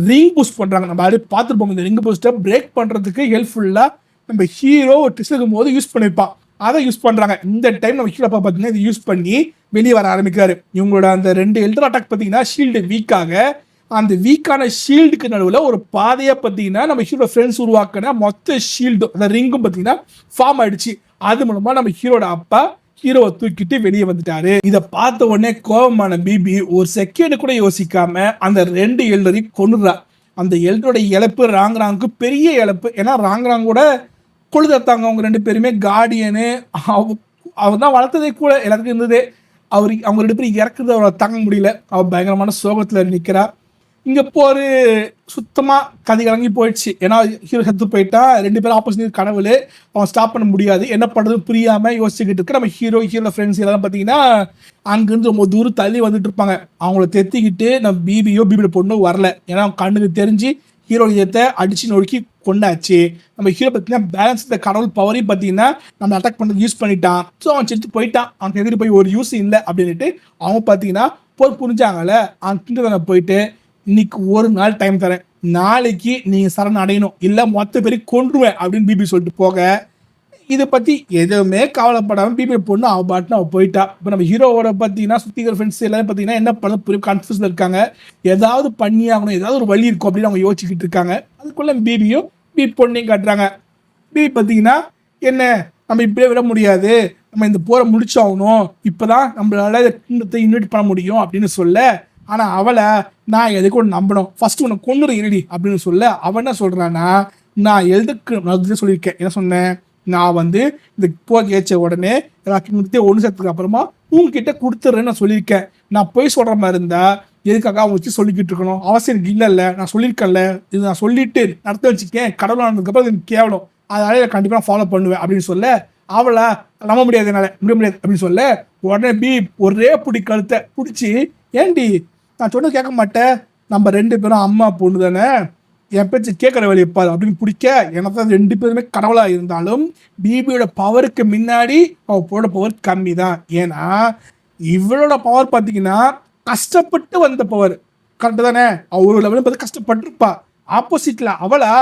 ரிங் பூஸ்ட் பண்ணுறாங்க. நம்ம அப்படியே பார்த்துருப்போம், இந்த ரிங் பூஸ்ட்டை பிரேக் பண்ணுறதுக்கு ஹெல்ப்ஃபுல்லாக நம்ம ஹீரோ ட்விஸ்ட் இருக்கும் போது யூஸ் பண்ணியிருப்பான். அதை யூஸ் பண்ணுறாங்க. இந்த டைம் நம்ம ஹீரோ பார்த்தீங்கன்னா இதை யூஸ் பண்ணி வெளியே வர ஆரம்பிக்கிறாரு. இவங்களோட அந்த 2 எல்டர் அட்டாக் பார்த்தீங்கன்னா ஷீல்டு வீக்காக அந்த வீக்கான ஷீல்டுக்கு நடுவில் ஒரு பாதையை பார்த்தீங்கன்னா நம்ம ஹீரோட ஃப்ரெண்ட்ஸ் உருவாக்கின மொத்த ஷீல்டு அந்த ரிங்கும் பார்த்தீங்கன்னா ஃபார்ம் ஆயிடுச்சு. அது மூலமாக நம்ம ஹீரோட அப்பா ஹீரோவை தூக்கிட்டு வெளியே வந்துட்டாரு. இதை பார்த்த உடனே கோபமான பிபி ஒரு செகண்ட் கூட யோசிக்காம அந்த 2 எல்டரையும் கொண்டுறா. அந்த எல்டரோட இழப்பு ராங்ராங்க்கு பெரிய இழப்பு. ஏன்னா ராங்ராங்கோட கொழுதத்தாங்க அவங்க 2 பேருமே கார்டியனு. அவர் தான் வளர்த்ததே கூட எல்லாத்துக்கும் இருந்ததே. அவங்க 2 பேரும் இறக்குறது அவரை தாங்க முடியல. அவர் பயங்கரமான சோகத்தில் நிற்கிறா. இங்கே போர் சுத்தமாக கதி கலங்கி போயிடுச்சு. ஏன்னா ஹீரோ செத்து போயிட்டா. 2 பேரும் ஆப்போசிட் கடவுள், அவன் ஸ்டாப் பண்ண முடியாது. என்ன பண்ணுறது புரியாமல் யோசிச்சுக்கிட்டு இருக்க நம்ம ஹீரோ ஃப்ரெண்ட்ஸ் எல்லாம் பார்த்தீங்கன்னா அங்கேருந்து ரொம்ப தூரம் தள்ளி வந்துட்டு இருப்பாங்க. அவங்கள தெத்திக்கிட்டு நம்ம பிபியோட பொண்ணு வரல. ஏன்னா அவங்க கண்ணுக்கு தெரிஞ்சு ஹீரோ இதத்தை அடிச்சு நொறுக்கி கொண்டாச்சு. நம்ம ஹீரோ பார்த்தீங்கன்னா பேலன்ஸ் இந்த கடவுள் பவரையும் பார்த்தீங்கன்னா நம்ம அட்டாக் பண்ணி யூஸ் பண்ணிட்டான். ஸோ அவன் செத்து போயிட்டான். அவனுக்கு எதிரி போய் ஒரு யூஸ் இல்லை அப்படின்ட்டு அவங்க பார்த்தீங்கன்னா போய் புரிஞ்சாங்கல்ல. அவன் கிட்ட போயிட்டு இன்னைக்கு ஒரு நாள் டைம் தரேன், நாளைக்கு நீங்கள் சரண் அடையணும், இல்லை மொத்த பேரையும் கொன்றுவேன் அப்படின்னு பிபி சொல்லிட்டு போக இதை பற்றி எதுவுமே கவலைப்படாமல் பிபி பொண்ணு அவள் பாட்டுன்னு அவள் போயிட்டா. இப்போ நம்ம ஹீரோவோட பார்த்தீங்கன்னா சுற்றிக்கிற ஃப்ரெண்ட்ஸ் எல்லாரும் பார்த்தீங்கன்னா என்ன பண்ண புரிய கன்ஃபியூஸில் இருக்காங்க. ஏதாவது பண்ணி ஆகணும், ஏதாவது ஒரு வழி இருக்கும் அப்படின்னு அவங்க யோசிச்சுக்கிட்டு இருக்காங்க. அதுக்குள்ளே பிபி பொண்ணையும் காட்டுறாங்க. பிபி பார்த்தீங்கன்னா என்ன, நம்ம இப்படியே விட முடியாது, நம்ம இந்த போரை முடிச்சாகணும், இப்போ தான் நம்மளால இந்த இன்வைட் பண்ண முடியும் அப்படின்னு சொல்ல. ஆனால் அவளை நான் எதுக்கு ஒன்று நம்பணும், ஃபர்ஸ்ட் உன்னை கொண்டுரு இருடி அப்படின்னு சொல்ல. அவன் என்ன சொல்கிறான்னா, நான் எழுதுக்கு சொல்லியிருக்கேன். என்ன சொன்னேன், நான் இந்த போக ஏச்ச உடனே எல்லாத்தையும் ஒன்று சேர்த்துக்கு அப்புறமா உங்ககிட்ட கொடுத்துட்றேன்னு நான் சொல்லியிருக்கேன். நான் போய் சொல்கிற மாதிரி இருந்தால் எதுக்காக அவங்க வச்சு சொல்லிக்கிட்டு இருக்கணும், அவசியம் எனக்கு இல்லைல்ல, நான் சொல்லியிருக்கேன்ல, இது நான் சொல்லிட்டு நடத்த வச்சுக்கேன், கடவுளானதுக்கப்புறம் இது எனக்கு கேவலம், அதனால கண்டிப்பாக நான் ஃபாலோ பண்ணுவேன் அப்படின்னு சொல்ல. அவளை நம்ப முடியாது, என்னால் முடியாது அப்படின்னு சொல்ல. உடனே ஒரே கழுத்தை பிடிச்சி, ஏண்டி நான் சொன்ன கேட்க மாட்டேன், நம்ம 2 பேரும் அம்மா பொண்ணு தானே, என் பேச்சு கேட்குற வேலையை பாரு அப்படின்னு பிடிக்க. எனக்கு தான் 2 பேருமே கடவுளாக இருந்தாலும் பிபியோட பவருக்கு முன்னாடி அவள் பொண்ணோட பவர் கம்மி தான். ஏன்னா இவளோட பவர் பார்த்தீங்கன்னா கஷ்டப்பட்டு வந்த பவர், கரெக்டு தானே. அவள் ஒரு லெவலில் பார்த்து கஷ்டப்பட்டுருப்பா. ஆப்போசிட்டில் அவளா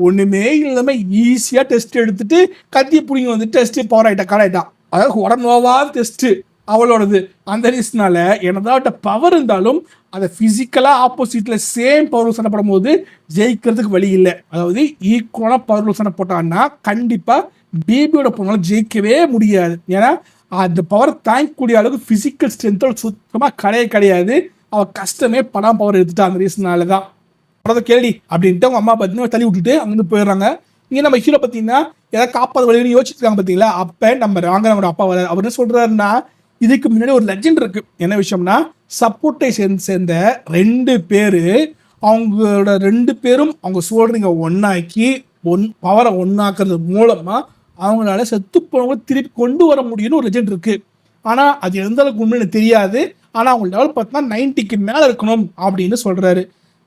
ஒன்றுமே இல்லாமல் ஈஸியாக டெஸ்ட் எடுத்துட்டு கத்தியை பிடிங்க டெஸ்ட்டு பவர் ஆகிட்டா கடாயிட்டான். அதாவது உடனோவாத டெஸ்ட்டு அவளோடது. அந்த ரீசனால என்னதான் பவர் இருந்தாலும் அதை ஃபிசிக்கலாக ஆப்போசிட்டில் சேம் பவர் சண்டை போடும் போது ஜெயிக்கிறதுக்கு வழி இல்லை. அதாவது ஈக்குவலாக பவர் சண்டை போட்டான்னா கண்டிப்பாக பிபியோட பொண்ணால் ஜெயிக்கவே முடியாது. ஏன்னா அந்த பவர் தாங்கக்கூடிய அளவுக்கு ஃபிசிக்கல் ஸ்ட்ரென்த்தோட சுத்தமாக கிடையாது. அவள் கஷ்டமே படம் பவர் எடுத்துட்டா. அந்த ரீசனால தான் படத்தை கேள்வி அப்படின்ட்டு அவங்க அம்மா பார்த்தீங்கன்னா தள்ளி விட்டுட்டு அங்கேருந்து போயிடுறாங்க. இங்கே நம்ம ஹீரோ பார்த்தீங்கன்னா ஏதாவது காப்பாத வழின்னு யோசிச்சுருக்காங்க பார்த்தீங்களா. அப்போ நம்ம ராங்கனோட அப்பா வர அவர் என்ன சொல்கிறாருன்னா, இதுக்கு முன்னாடி ஒரு லெஜெண்ட் இருக்கு. என்ன விஷயம்னா, சப்போர்ட்டை சேர்ந்த 2 பேர் அவங்களோட 2 பேரும் அவங்க சோல்டரிங்க ஒன்னாக்கி பவரை ஒன்னாக்குறது மூலமா அவங்களால செத்து போனவங்க திருப்பி கொண்டு வர முடியும்னு ஒரு லெஜெண்ட் இருக்கு. ஆனால் அது எந்த அளவுக்கு உண்மைன்னு தெரியாது. ஆனால் அவங்க லெவல் பார்த்தீங்கன்னா 90க்கு மேலே இருக்கணும் அப்படின்னு சொல்கிறாரு.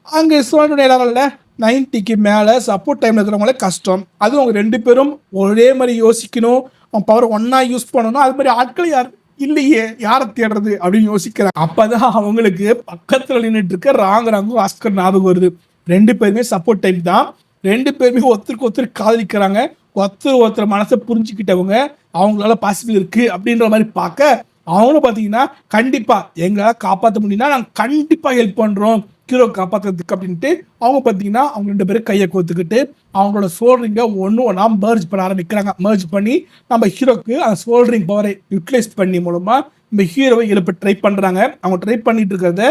அங்கே சோழ இடங்கள்ல 90க்கு மேலே சப்போர்ட் டைமில் இருக்கிறவங்களே கஷ்டம். அதுவும் அவங்க 2 பேரும் ஒரே மாதிரி யோசிக்கணும், அவங்க பவர் ஒன்றா யூஸ் பண்ணணும். அது மாதிரி ஆட்கள் யார் இல்லையே, யாரை தேடுறது அப்படின்னு யோசிக்கிறாங்க. அப்போதான் அவங்களுக்கு பக்கத்தில் நின்றுட்டு இருக்க ராங்கும் ஆஸ்கர் ஞாபகம் வருது. 2 பேருமே சப்போர்ட் டைப் தான். 2 பேருமே ஒருத்தருக்கு ஒருத்தர் காதலிக்கிறாங்க. ஒருத்தர் மனசை புரிஞ்சுக்கிட்டவங்க, அவங்களால பாசிபிள் இருக்குது அப்படின்ற மாதிரி பார்க்க அவங்களும் பார்த்தீங்கன்னா கண்டிப்பாக எங்களால் காப்பாற்ற முடியும்னா நாங்கள் கண்டிப்பாக ஹெல்ப் பண்ணுறோம் ஹீரோ காப்பாற்றுறதுக்கு அப்படின்ட்டு அவங்க பார்த்தீங்கன்னா அவங்க 2 பேரும் கையை கோத்துக்கிட்டு அவங்களோட சோல்ரிங்கை ஒன்றா மர்ஜ் பண்ண ஆரம்பிக்கிறாங்க. மர்ஜ் பண்ணி நம்ம ஹீரோக்கு அந்த சோல்ரிங் பவரை யூட்டிலைஸ் பண்ணி மூலமாக நம்ம ஹீரோவை எழுப்ப ட்ரை பண்ணுறாங்க. அவங்க ட்ரை பண்ணிட்டு இருக்கிறத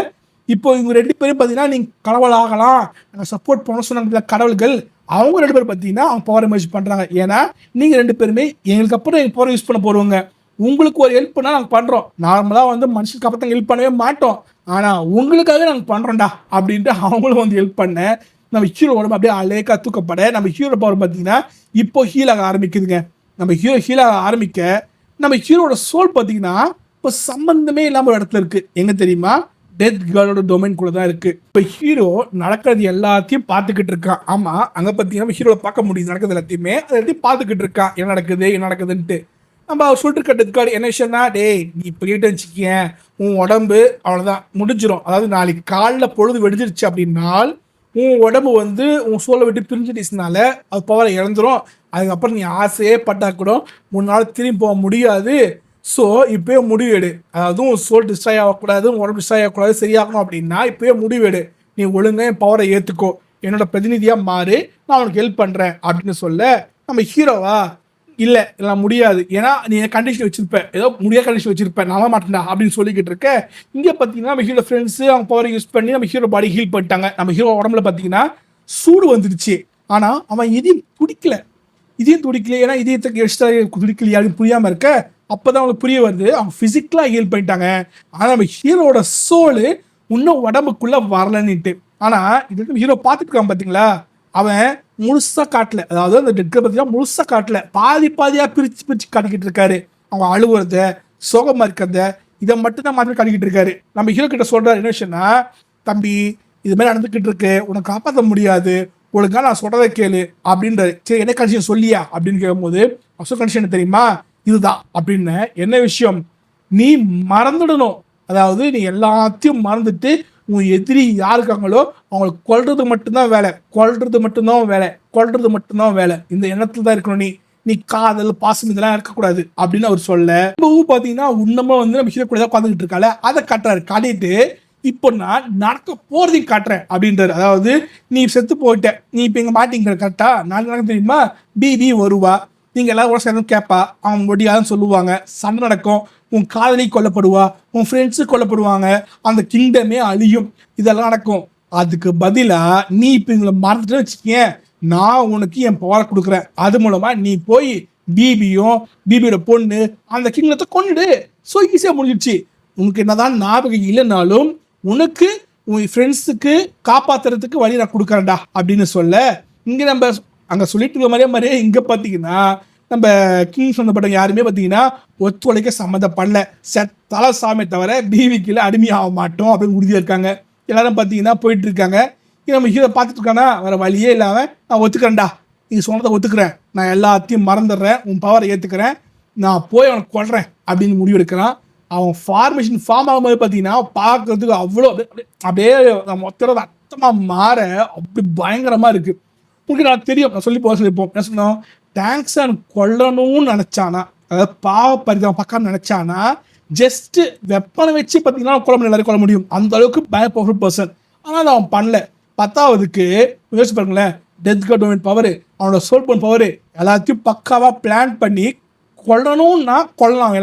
இப்போ இவங்க 2 பேரும் பார்த்தீங்கன்னா நீங்கள் கடவுள் ஆகலாம், நாங்கள் சப்போர்ட் பண்ண சொன்னாங்க கடவுள்கள். அவங்க 2 பேரும் பார்த்தீங்கன்னா அவங்க பவர் எமர்ஜ் பண்ணுறாங்க. ஏன்னா நீங்கள் 2 பேருமே எங்களுக்கு அப்புறம் எங்கள் பவர் யூஸ் பண்ண போடுவாங்க, உங்களுக்கு ஒரு ஹெல்ப் பண்ணால் நாங்கள் பண்ணுறோம். நார்மலாக வந்து மனுஷனுக்கு அப்புறம் ஹெல்ப் பண்ணவே மாட்டோம், ஆனால் உங்களுக்காக நாங்கள் பண்ணுறோம்டா அப்படின்ட்டு அவங்களும் வந்து ஹெல்ப் பண்ண நம்ம ஹீரோ உடம்பு அப்படியே அலேக்கா தூக்கப்பட நம்ம ஹீரோ பவர் பார்த்தீங்கன்னா இப்போ ஹீலாக ஆரம்பிக்குதுங்க. நம்ம ஹீரோ ஹீலாக ஆரம்பிக்க நம்ம ஹீரோட சோல் பார்த்தீங்கன்னா இப்போ சம்பந்தமே இல்லாமல் ஒரு இடத்துல இருக்குது. எங்கே தெரியுமா? டெத் கேர்ளோட டொமைன் கூட தான் இருக்குது. இப்போ ஹீரோ நடக்கிறது எல்லாத்தையும் பார்த்துக்கிட்டு இருக்கான். ஆமாம், அங்கே பார்த்தீங்கன்னா ஹீரோவை பார்க்க முடியுது, நடக்கிறது எல்லாத்தையுமே அதை எல்லாத்தையும் பார்த்துக்கிட்டு இருக்கான். என்ன நடக்குதுன்ட்டு நம்ம அவர் சொல்லிட்டு இருக்க டெத் கார்டு என்ன விஷயம்னா, டேய் நீ போயிட்டு வச்சுக்கேன், உன் உடம்பு அவ்வளோதான் முடிஞ்சிடும். அதாவது நாளைக்கு காலைல பொழுது வெடிஞ்சிருச்சு அப்படின்னால் உன் உடம்பு வந்து உன் சோலை விட்டு பிரிஞ்சிடுச்சுனால அது பவரை இழந்துடும். அதுக்கப்புறம் நீ ஆசையே பட்டா கூட முன்னால் திரும்பி போக முடியாது. ஸோ இப்போயே முடிவெடு, அதாவது உன் சோல் டிஸ்ட்ராய் ஆகக்கூடாது, உன் உடம்பு டிஸ்ட்ராய் ஆகக்கூடாது, சரியாகணும் அப்படின்னா இப்போயே முடிவெடு, நீ ஒழுங்காக என் பவரை ஏற்றுக்கோ, என்னோட பிரதிநிதியாக மாறு, நான் உனக்கு ஹெல்ப் பண்ணுறேன் அப்படின்னு சொல்ல நம்ம ஹீரோவா இல்லை எல்லாம் முடியாது, ஏன்னா நீ கண்டிஷன் வச்சிருப்பேன், ஏதோ முடியாத கண்டிஷன் வச்சிருப்பேன், நான் மாட்டேன்டா அப்படின்னு சொல்லிக்கிட்டு இருக்க. இங்கே பார்த்தீங்கன்னா நம்ம ஹீரோ ஃப்ரெண்ட்ஸு அவங்க பவரை யூஸ் பண்ணி நம்ம ஹீரோ பாடி ஹீல் பண்ணிட்டாங்க. நம்ம ஹீரோ உடம்புல பார்த்தீங்கன்னா சூடு வந்துடுச்சு, ஆனால் அவன் இதையும் துடிக்கல. ஏன்னா இதயத்துக்கு எக்ஸ்ட்ரா துடிக்கலையா அப்படின்னு புரியாமல் இருக்க. அப்போ தான் அவங்களுக்கு புரிய வருது அவங்க ஃபிசிக்கலாக ஹீல் பண்ணிட்டாங்க, ஆனால் நம்ம ஹீரோட சோலு இன்னும் உடம்புக்குள்ளே வரலன்னுட்டு. ஆனால் இது ஹீரோ பார்த்துட்டு இருக்கான் பார்த்தீங்களா, அவன் முழுசாக காட்டல, அதாவது அந்த டெட்கை பார்த்தீங்கன்னா முழுசாக காட்டல, பாதியாக பிரித்து காட்டிக்கிட்டு இருக்காரு. அவங்க அழுவுறத, சோகமாக இருக்கிறத, இதை மட்டும் தான் மாற்றி காட்டிக்கிட்டு இருக்காரு. நம்ம ஹீரோ கிட்ட சொல்கிறார் என்ன விஷயம்னா, தம்பி இது மாதிரி நடந்துக்கிட்டு இருக்கு, உனக்கு காப்பாற்ற முடியாது, ஒழுங்கா நான் சொல்கிறத கேளு அப்படின்றாரு. சரி என்ன கண்டிஷன் சொல்லியா அப்படின்னு கேட்கும்போது அசல் கண்டிஷன் தெரியுமா இதுதான் அப்படின்னு. என்ன விஷயம்? நீ மறந்துடணும், அதாவது நீ எல்லாத்தையும் மறந்துட்டு உன் எதிரி யாருக்காங்களோ அவங்களுக்கு கொல்றது மட்டும்தான் வேலை, இந்த எண்ணத்துல தான் இருக்கணும். நீ காதல் பாசம் இதெல்லாம் இருக்கக்கூடாது அப்படின்னு அவர் சொல்ல, பார்த்தீங்கன்னா உன்னமா வந்து நம்ம ஹீரோ கூட தான் உட்காந்துக்கிட்டு இருக்கால அதை காட்டுறாரு. காட்டிட்டு இப்போ நான் நடக்க போறதையும் காட்டுறேன் அப்படின்றாரு. அதாவது நீ செத்து போயிட்ட, நீ இப்போ இங்கே மாட்டிங்கிற கரெக்டா, நாளைக்கு நடக்க தெரியுமா, பிபி வருவா, நீங்கள் எல்லாரும் கூட சேர்ந்து கேட்பா, அவங்க முடியாதுன்னு சொல்லுவாங்க, சண்டை நடக்கும், உன் காதலி கொல்லப்படுவா, உன் ஃப்ரெண்ட்ஸு கொல்லப்படுவாங்க, அந்த கிங்டமே அழியும், இதெல்லாம் நடக்கும். அதுக்கு பதிலாக நீ இப்போ இவங்களை மறந்துட்டு வச்சுக்கேன், நான் உனக்கு என் பவரை கொடுக்குறேன், அது மூலமாக நீ போய் பிபியோட பொண்ணு அந்த கிங்டத்தை கொண்டுடு. ஸோ ஈஸியாக முடிஞ்சிடுச்சு. உனக்கு என்னதான் ஞாபகம் இல்லைனாலும் உனக்கு உன் ஃப்ரெண்ட்ஸுக்கு காப்பாற்றுறதுக்கு வழி நான் கொடுக்குறேன்டா அப்படின்னு சொல்ல, இங்கே நம்ம அங்கே சொல்லிட்டு இருக்க மாதிரியே இங்கே பார்த்தீங்கன்னா நம்ம கிங் சொந்தப்பட்ட யாருமே பார்த்தீங்கன்னா ஒத்துழைக்க சம்மந்தப்படல, செத்தால சாமி தவிர பிவிக்கில் அடிமையாக மாட்டோம் அப்படின்னு உறுதியாக இருக்காங்க. எல்லாரும் பார்த்தீங்கன்னா போயிட்டு இருக்காங்க. நம்ம ஹீரோ பார்த்துட்டு இருக்கானா, வேறு வழியே இல்லாமல் நான் ஒத்துக்கிறேன்டா, நீ சொன்னதை ஒத்துக்கிறேன், நான் எல்லாத்தையும் மறந்துடுறேன், உன் பவரை ஏற்றுக்கிறேன், நான் போய் அவனை கொள்றேன் அப்படின்னு முடிவு எடுக்கிறான். அவன் ஃபார்மேஷன் ஃபார்ம் ஆகும்போது பார்த்தீங்கன்னா பார்க்கறதுக்கு அவ்வளோ அப்படியே மொத்தம் ரத்தமாக மாற அப்படி பயங்கரமாக இருக்குது. உங்களுக்கு நான் தெரியும், நான் சொல்லிப்போம் என்ன சொன்னோம், டேங்க்ஸ் அண்ட் கொல்லணும்னு நினச்சானா, அதாவது பாவப்பரிதம் பக்கம் நினச்சானா ஜஸ்ட்டு வெப்பனை வச்சு பார்த்தீங்கன்னா கொல்ல எல்லாரும் கொல்ல முடியும், அந்த அளவுக்கு பய பவர்ஃபுல் பர்சன். ஆனால் அதை அவன் பண்ணல. 10ஆவதுக்கு யோசிச்சு பாருங்களேன், டெத் கார்ட் பவர், அவனோட சோல் பவர் பவர் எல்லாத்தையும் பக்காவாக பிளான் பண்ணி கொல்லணும்னா கொல்லலாம்,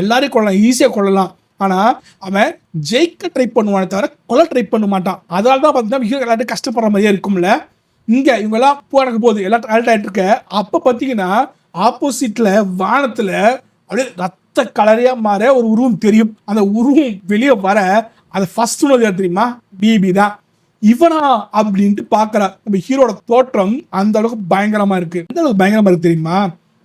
எல்லாரையும் கொள்ளலாம், ஈஸியாக கொள்ளலாம். ஆனால் அவன் ஜெயிக்க ட்ரை பண்ணுவானே தவிர கொல்ல ட்ரை பண்ண மாட்டான். அதனால தான் பார்த்தீங்கன்னா எல்லாத்தையும் கஷ்டப்படுற மாதிரியே இருக்கும்ல. இங்கே இவங்கெல்லாம் போனக்கு போகுது, எல்லாம் அலர்ட் ஆகிட்டு இருக்க. அப்போ பார்த்தீங்கன்னா ஆப்போசிட்டில் வானத்தில் அப்படியே ரத்த கலரையாக மாற ஒரு உருவம் தெரியும். அந்த உருவம் வெளியே வர அதை ஃபர்ஸ்ட் ஒன்று தெரியுமா, பிபி தான். இவனா அப்படின்ட்டு பார்க்குறா. நம்ம ஹீரோட தோற்றம் அந்த அளவுக்கு பயங்கரமாக இருக்குது. எந்த அளவுக்கு பயங்கரமாக இருக்குது தெரியுமா,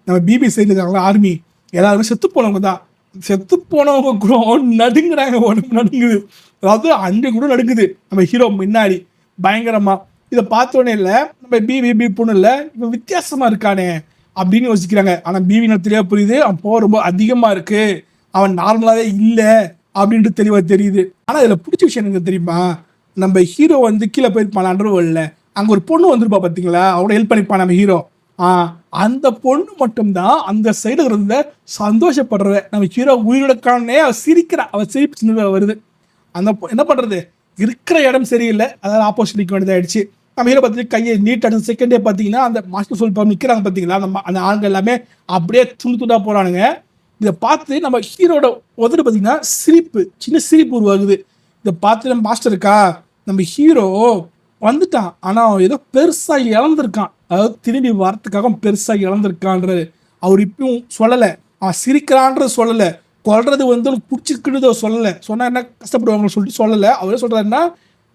நம்ம பிபி செய்திருக்காங்களா ஆர்மி எல்லாருமே செத்து போனவங்க தான். செத்து போனவங்க கூட நடுங்குறாங்க, உடம்பு நடுங்குது, அதாவது அங்கே கூட நடுங்குது நம்ம ஹீரோ முன்னாடி பயங்கரமாக. இதை பார்த்தோன்னே இல்லை நம்ம பிபி பொண்ணு இல்லை, இவன் வித்தியாசமாக இருக்கானே அப்படின்னு யோசிக்கிறாங்க. ஆனால் பிபி தெளிவாக புரியுது, அவன் போக ரொம்ப அதிகமாக இருக்குது, அவன் நார்மலாகவே இல்லை அப்படின்ட்டு தெளிவாக தெரியுது. ஆனால் இதில் பிடிச்ச விஷயம் எனக்கு தெரியுமா, நம்ம ஹீரோ வந்து கீழே போயிருப்பான் அண்டர்வேர்ல்டில், அங்கே ஒரு பொண்ணு வந்துருப்பா பார்த்தீங்களா, அவனோட ஹெல்ப் பண்ணிப்பான் நம்ம ஹீரோ. அந்த பொண்ணு மட்டும்தான் அந்த சைடு இருந்த சந்தோஷப்படுறவ. நம்ம ஹீரோ உயிரிழக்கானே அவள் சிரிக்கிறா, அவள் சிரிப்பு சின்னதாக வருது. அந்த என்ன பண்ணுறது, இருக்கிற இடம் சரியில்லை, அதாவது ஆப்போசிட் நிற்க வேண்டியதாகிடுச்சு. நம்ம ஹீரோ பார்த்துட்டு கையை நீட் அடுத்த செகண்டே பார்த்தீங்கன்னா அந்த மாஸ்டர் சொல் நிற்கிறாங்க பார்த்தீங்களா, அந்த ஆண்கள் எல்லாமே அப்படியே துண்டு துண்டாக போகிறானுங்க. இதை பார்த்து நம்ம ஹீரோட உதடு பார்த்தீங்கன்னா சிரிப்பு, சின்ன சிரிப்பு உருவாகுது. இதை பார்த்து நம்ம மாஸ்டர் இருக்கா, நம்ம ஹீரோ வந்துட்டான், ஆனால் அவன் ஏதோ பெருசாக இழந்திருக்கான், அதாவது திரும்பி வரத்துக்காக பெருசாக இழந்திருக்கான்றது அவர் இப்பயும் சொல்லலை. அவன் சிரிக்கிறான்றது சொல்லலை, கொல்றது வந்து பிடிச்சிருக்குன்னு சொல்லலை. சொன்னால் என்ன கஷ்டப்படுவாங்கன்னு சொல்லிட்டு சொல்லலை. அவரே சொல்கிறாருன்னா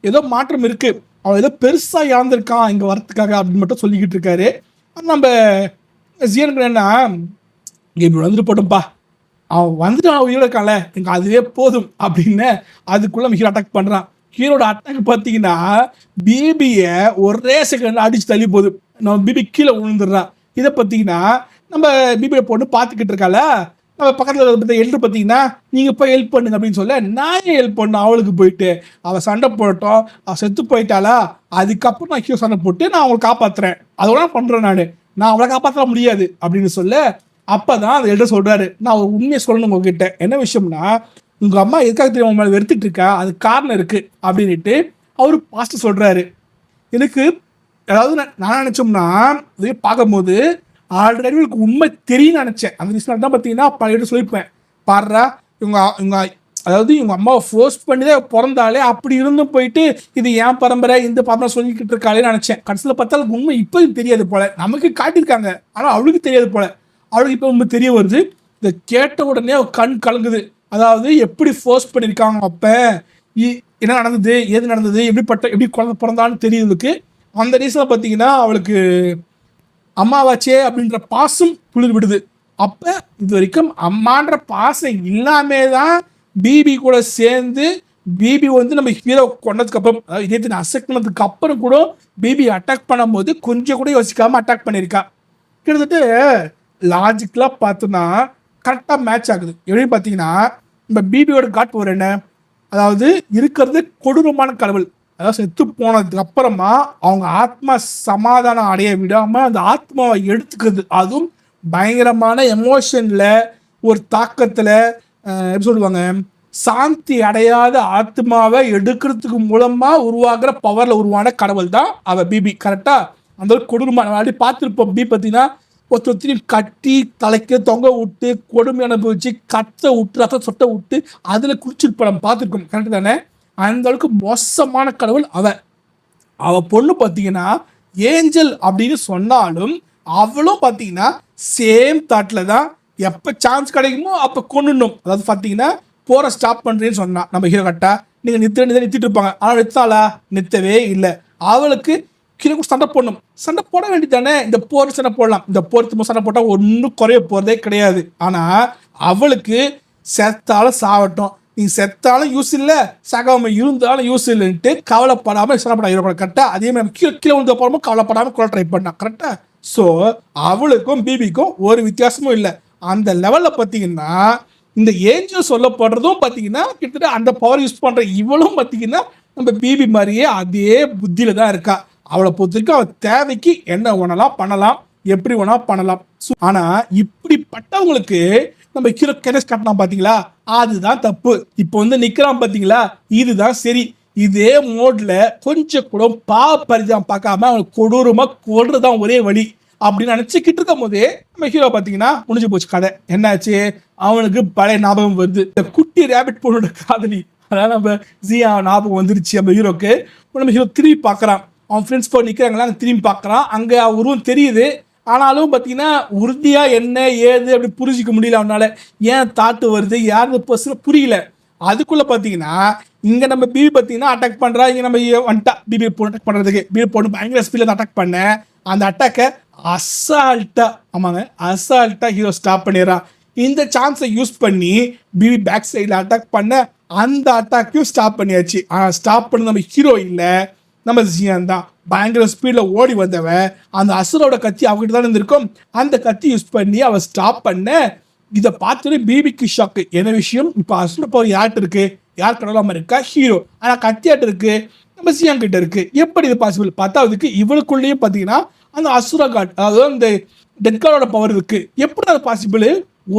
ஏதோ மாற்றம் இருக்குது, அவன் ஏதோ பெருசாக இழந்திருக்கான் இங்கே வரத்துக்காக அப்படின்னு மட்டும் சொல்லிக்கிட்டு இருக்காரு. நம்ம ஜியனுக்கு என்ன, இப்படி வந்துட்டு போட்டோம்ப்பா, அவன் வந்துட்டு அவன் உயிரோட இருக்கான்ல, எனக்கு அதுவே போதும் அப்படின்னு அதுக்குள்ளே ஹீரோ அட்டாக் பண்ணுறான். ஹீரோட அட்டாக் பார்த்தீங்கன்னா பிபியை ஒரே செகண்ட் அடிச்சு தள்ளி போகுது. நம்ம பிபி கீழே விழுந்துடுறான். இதை பார்த்தீங்கன்னா நம்ம பிபியை பொண்ணு பார்த்துக்கிட்டு இருக்கால, நம்ம பக்கத்தில் எழுந்து பார்த்தீங்கன்னா நீங்கள் போய் ஹெல்ப் பண்ணுங்க அப்படின்னு சொல்ல, நான் ஏன் ஹெல்ப் பண்ண அவளுக்கு போயிட்டு, அவள் சண்டை போட்டோம், அவள் செத்து போயிட்டாளா, அதுக்கப்புறம் நான் ஹீரோ சண்டை போட்டு நான் அவங்களை காப்பாற்றுறேன், அதோட பண்ணுறேன், நான் அவளை காப்பாற்ற முடியாது அப்படின்னு சொல்ல, அப்போ தான் அந்த எழுத சொல்கிறாரு, நான் ஒரு உண்மையை சொல்லணும் உங்ககிட்ட, என்ன விஷயம்னா உங்கள் அம்மா எதுக்காக தெரியும் மேலே வெறுத்துட்டு இருக்கா, அது காரணம் இருக்குது அப்படின்ட்டு அவர் பாஸ்டர் சொல்கிறாரு. எனக்கு அதாவது நான் நினச்சோம்னா இதே பார்க்கும்போது ஆல்ரெடி உங்களுக்கு உண்மை தெரியும் நினச்சேன். அந்த விஷயம் தான் பார்த்தீங்கன்னா பழைய சொல்லியிருப்பேன், பாடுறா இவங்க அதாவது இவங்க அம்மாவை ஃபோர்ஸ் பண்ணி தான் பிறந்தாலே, அப்படி இருந்தும் போயிட்டு இது ஏன் பரம்பரை இந்த பரம்பரை சொல்லிக்கிட்டு இருக்காளே நினச்சேன். கடைசியில் பார்த்தா உண்மை இப்போயும் தெரியாது போல, நமக்கு காட்டியிருக்காங்க ஆனால் அவளுக்கு தெரியாது போல, அவளுக்கு இப்போ ரொம்ப தெரிய வருது. இதை கேட்ட உடனே அவள் கண் கலங்குது. அதாவது எப்படி ஃபோர்ஸ் பண்ணியிருக்காங்க, அப்போ என்ன நடந்தது, ஏது நடந்தது, எப்படி குழந்தை பிறந்தான்னு தெரியுதுக்கு. அந்த ரீசனில் பார்த்தீங்கன்னா அவளுக்கு அம்மாவாச்சே அப்படின்ற பாசம் குளிர் விடுது. அப்போ இது வரைக்கும் அம்மான்ற பாசம் இல்லாமே தான் பிபி கூட சேர்ந்து பிபி வந்து நம்ம ஹீரோ கொண்டதுக்கு அப்புறம், அதாவது இதே அசெக்ட் பண்ணதுக்கு அப்புறம் கூட பிபி அட்டாக் பண்ணும்போது கொஞ்சம் கூட யோசிக்காமல் அட்டாக் பண்ணியிருக்கா. கிட்டத்தட்ட லாஜிக்கலாக பார்த்தோன்னா கரெக்டாக மேட்ச் ஆகுது. எப்படி பார்த்தீங்கன்னா நம்ம பிபியோட காட் ஒரு என்ன, அதாவது இருக்கிறது கொடூரமான கடவுள், அதாவது செத்து போனதுக்கு அப்புறமா அவங்க ஆத்மா சமாதானம் அடைய விடாமல் அந்த ஆத்மாவை எடுத்துக்கிறது, அதுவும் பயங்கரமான எமோஷனில் ஒரு தாக்கத்தில் எப்படி சொல்லுவாங்க, சாந்தி அடையாத ஆத்மாவை எடுக்கிறதுக்கு மூலமாக உருவாகிற பவரில் உருவான கடவுள் தான் அவள் பிபி. கரெக்டாக அந்த கொடூரமான அப்படி பார்த்துருப்போம். பிபி பார்த்தீங்கன்னா ஒருத்தரையும் கட்டி தலைக்கு தொங்க விட்டு கொடுமை அனுபவிச்சு கத்தை விட்டு ரத்த சொட்டை விட்டு அதில் குளிச்சுட்டு நம்ம பார்த்துருக்கோம். கரெக்டு தானே? அந்த அளவுக்கு மோசமான கடவுள் அவள் பொண்ணு பார்த்தீங்கன்னா ஏஞ்சல் அப்படின்னு சொன்னாலும் அவளும் பார்த்தீங்கன்னா சேம் தாட்டில் தான், எப்போ சான்ஸ் கிடைக்குமோ அப்போ கொண்டுணும். அதாவது பார்த்தீங்கன்னா போகிற ஸ்டாப் பண்ணுறேன்னு சொன்னான் நம்ம ஹீரோ கட்டா, நீங்கள் நிறுத்திட்டு இருப்பாங்க, ஆனால் நிறுத்தாளா, நிறுத்தவே இல்லை. அவளுக்கு கீழே சண்டை போடணும், சண்டை போட வேண்டியதானே, இந்த போர் சண்டை போடலாம், இந்த போர் திரும்ப சண்டை போட்டால் ஒன்றும் குறைய போகிறதே கிடையாது. ஆனால் அவளுக்கு செத்தாலும் சாவட்டும், நீங்கள் செத்தாலும் யூஸ் இல்லை, சாகாமல் இருந்தாலும் யூஸ் இல்லைன்ட்டு கவலைப்படாமல் சண்டை போட கரெக்டாக. அதே மாதிரி கீழே வந்து போகிறோமோ கவலைப்படாமல் கொலை ட்ரை பண்ணான். கரெக்டாக? ஸோ அவளுக்கும் பிபிக்கும் ஒரு வித்தியாசமும் இல்லை. அந்த லெவலில் பார்த்தீங்கன்னா இந்த ஏஞ்சல் சொல்லப்படுறதும் பார்த்தீங்கன்னா கிட்டத்தட்ட அந்த பவர் யூஸ் பண்ணுற இவளும் பார்த்தீங்கன்னா நம்ம பிபி மாதிரியே அதே புத்தியில் தான் இருக்கா. அவளை பொறுத்த வரைக்கும் அவள் தேவைக்கு என்ன வேணாலும் பண்ணலாம், எப்படி வேணாலும் பண்ணலாம். ஆனால் இப்படிப்பட்டவங்களுக்கு நம்ம ஹீரோ கெனஸ் காட்டலாம் பார்த்தீங்களா, அதுதான் தப்பு. இப்போ வந்து நிற்கிறான் பார்த்தீங்களா, இதுதான் சரி. இதே மோட்ல கொஞ்சம் கூட பரிதாபம் பார்க்காம அவனுக்கு கொடூரமாக கொள்றதுதான் ஒரே வழி அப்படின்னு நினச்சிக்கிட்டு இருக்கும் போதே நம்ம ஹீரோ பார்த்தீங்கன்னா முடிஞ்சு போச்சு கதை. என்னாச்சு, அவனுக்கு பழைய ஞாபகம் வருது. இந்த குட்டி ரேபிட் பொண்ணோட காதலி, அதாவது நம்ம ஜியா ஞாபகம் வந்துருச்சு நம்ம ஹீரோக்கு. நம்ம ஹீரோ திரும்பி பார்க்குறான், அவன் ஃப்ரெண்ட்ஸ் போய் நிற்கிறாங்களா, திரும்பி பார்க்குறான், அங்கே உருவம் தெரியுது. ஆனாலும் பார்த்தீங்கன்னா உறுதியாக என்ன ஏது அப்படி புரிஞ்சிக்க முடியல அவனால். ஏன் தாட்டு வருது, யாரு பர்சன் புரியல. அதுக்குள்ளே பார்த்தீங்கன்னா இங்கே நம்ம பிபி பார்த்தீங்கன்னா அட்டாக் பண்ணுறா, இங்கே நம்ம வந்துட்டா பிபி பொண்ணு அட்டாக் பண்ணுறதுக்கு. பிபி பொண்ணு பயங்கர ஸ்பீடில் அட்டாக் பண்ண அந்த அட்டாக்கை அசால்ட்டாக ஹீரோ ஸ்டாப் பண்ணிடுறான். இந்த சான்ஸை யூஸ் பண்ணி பிபி பேக் சைடில் அட்டாக் பண்ண அந்த அட்டாக்கையும் ஸ்டாப் பண்ணியாச்சு. ஆனால் ஸ்டாப் பண்ண நம்ம ஹீரோ இல்லை, நம்ம ஜியான் தான். பயங்கர ஸ்பீடில் ஓடி வந்தவன் அந்த அசுரோட கத்தி அவகிட்ட தான் இருந்திருக்கும், அந்த கத்தி யூஸ் பண்ணி அவள் ஸ்டாப் பண்ண. இதை பார்த்துட்டு பிபிக்கு ஷாக்கு. என்ன விஷயம், இப்போ அசுர பவர் யார்கிட்ட இருக்கு, யார் கடவுளாம இருக்கா, ஹீரோ, ஆனால் கத்தியாட்டு இருக்கு நம்ம ஜியான் கிட்ட இருக்கு. எப்படி இது பாசிபிள்? பத்தாவதுக்கு இவளுக்குள்ளேயே பார்த்தீங்கன்னா அந்த அசுர காட், அதாவது அந்த டெட் காடோட பவர் இருக்கு. எப்படி அது பாசிபிள்?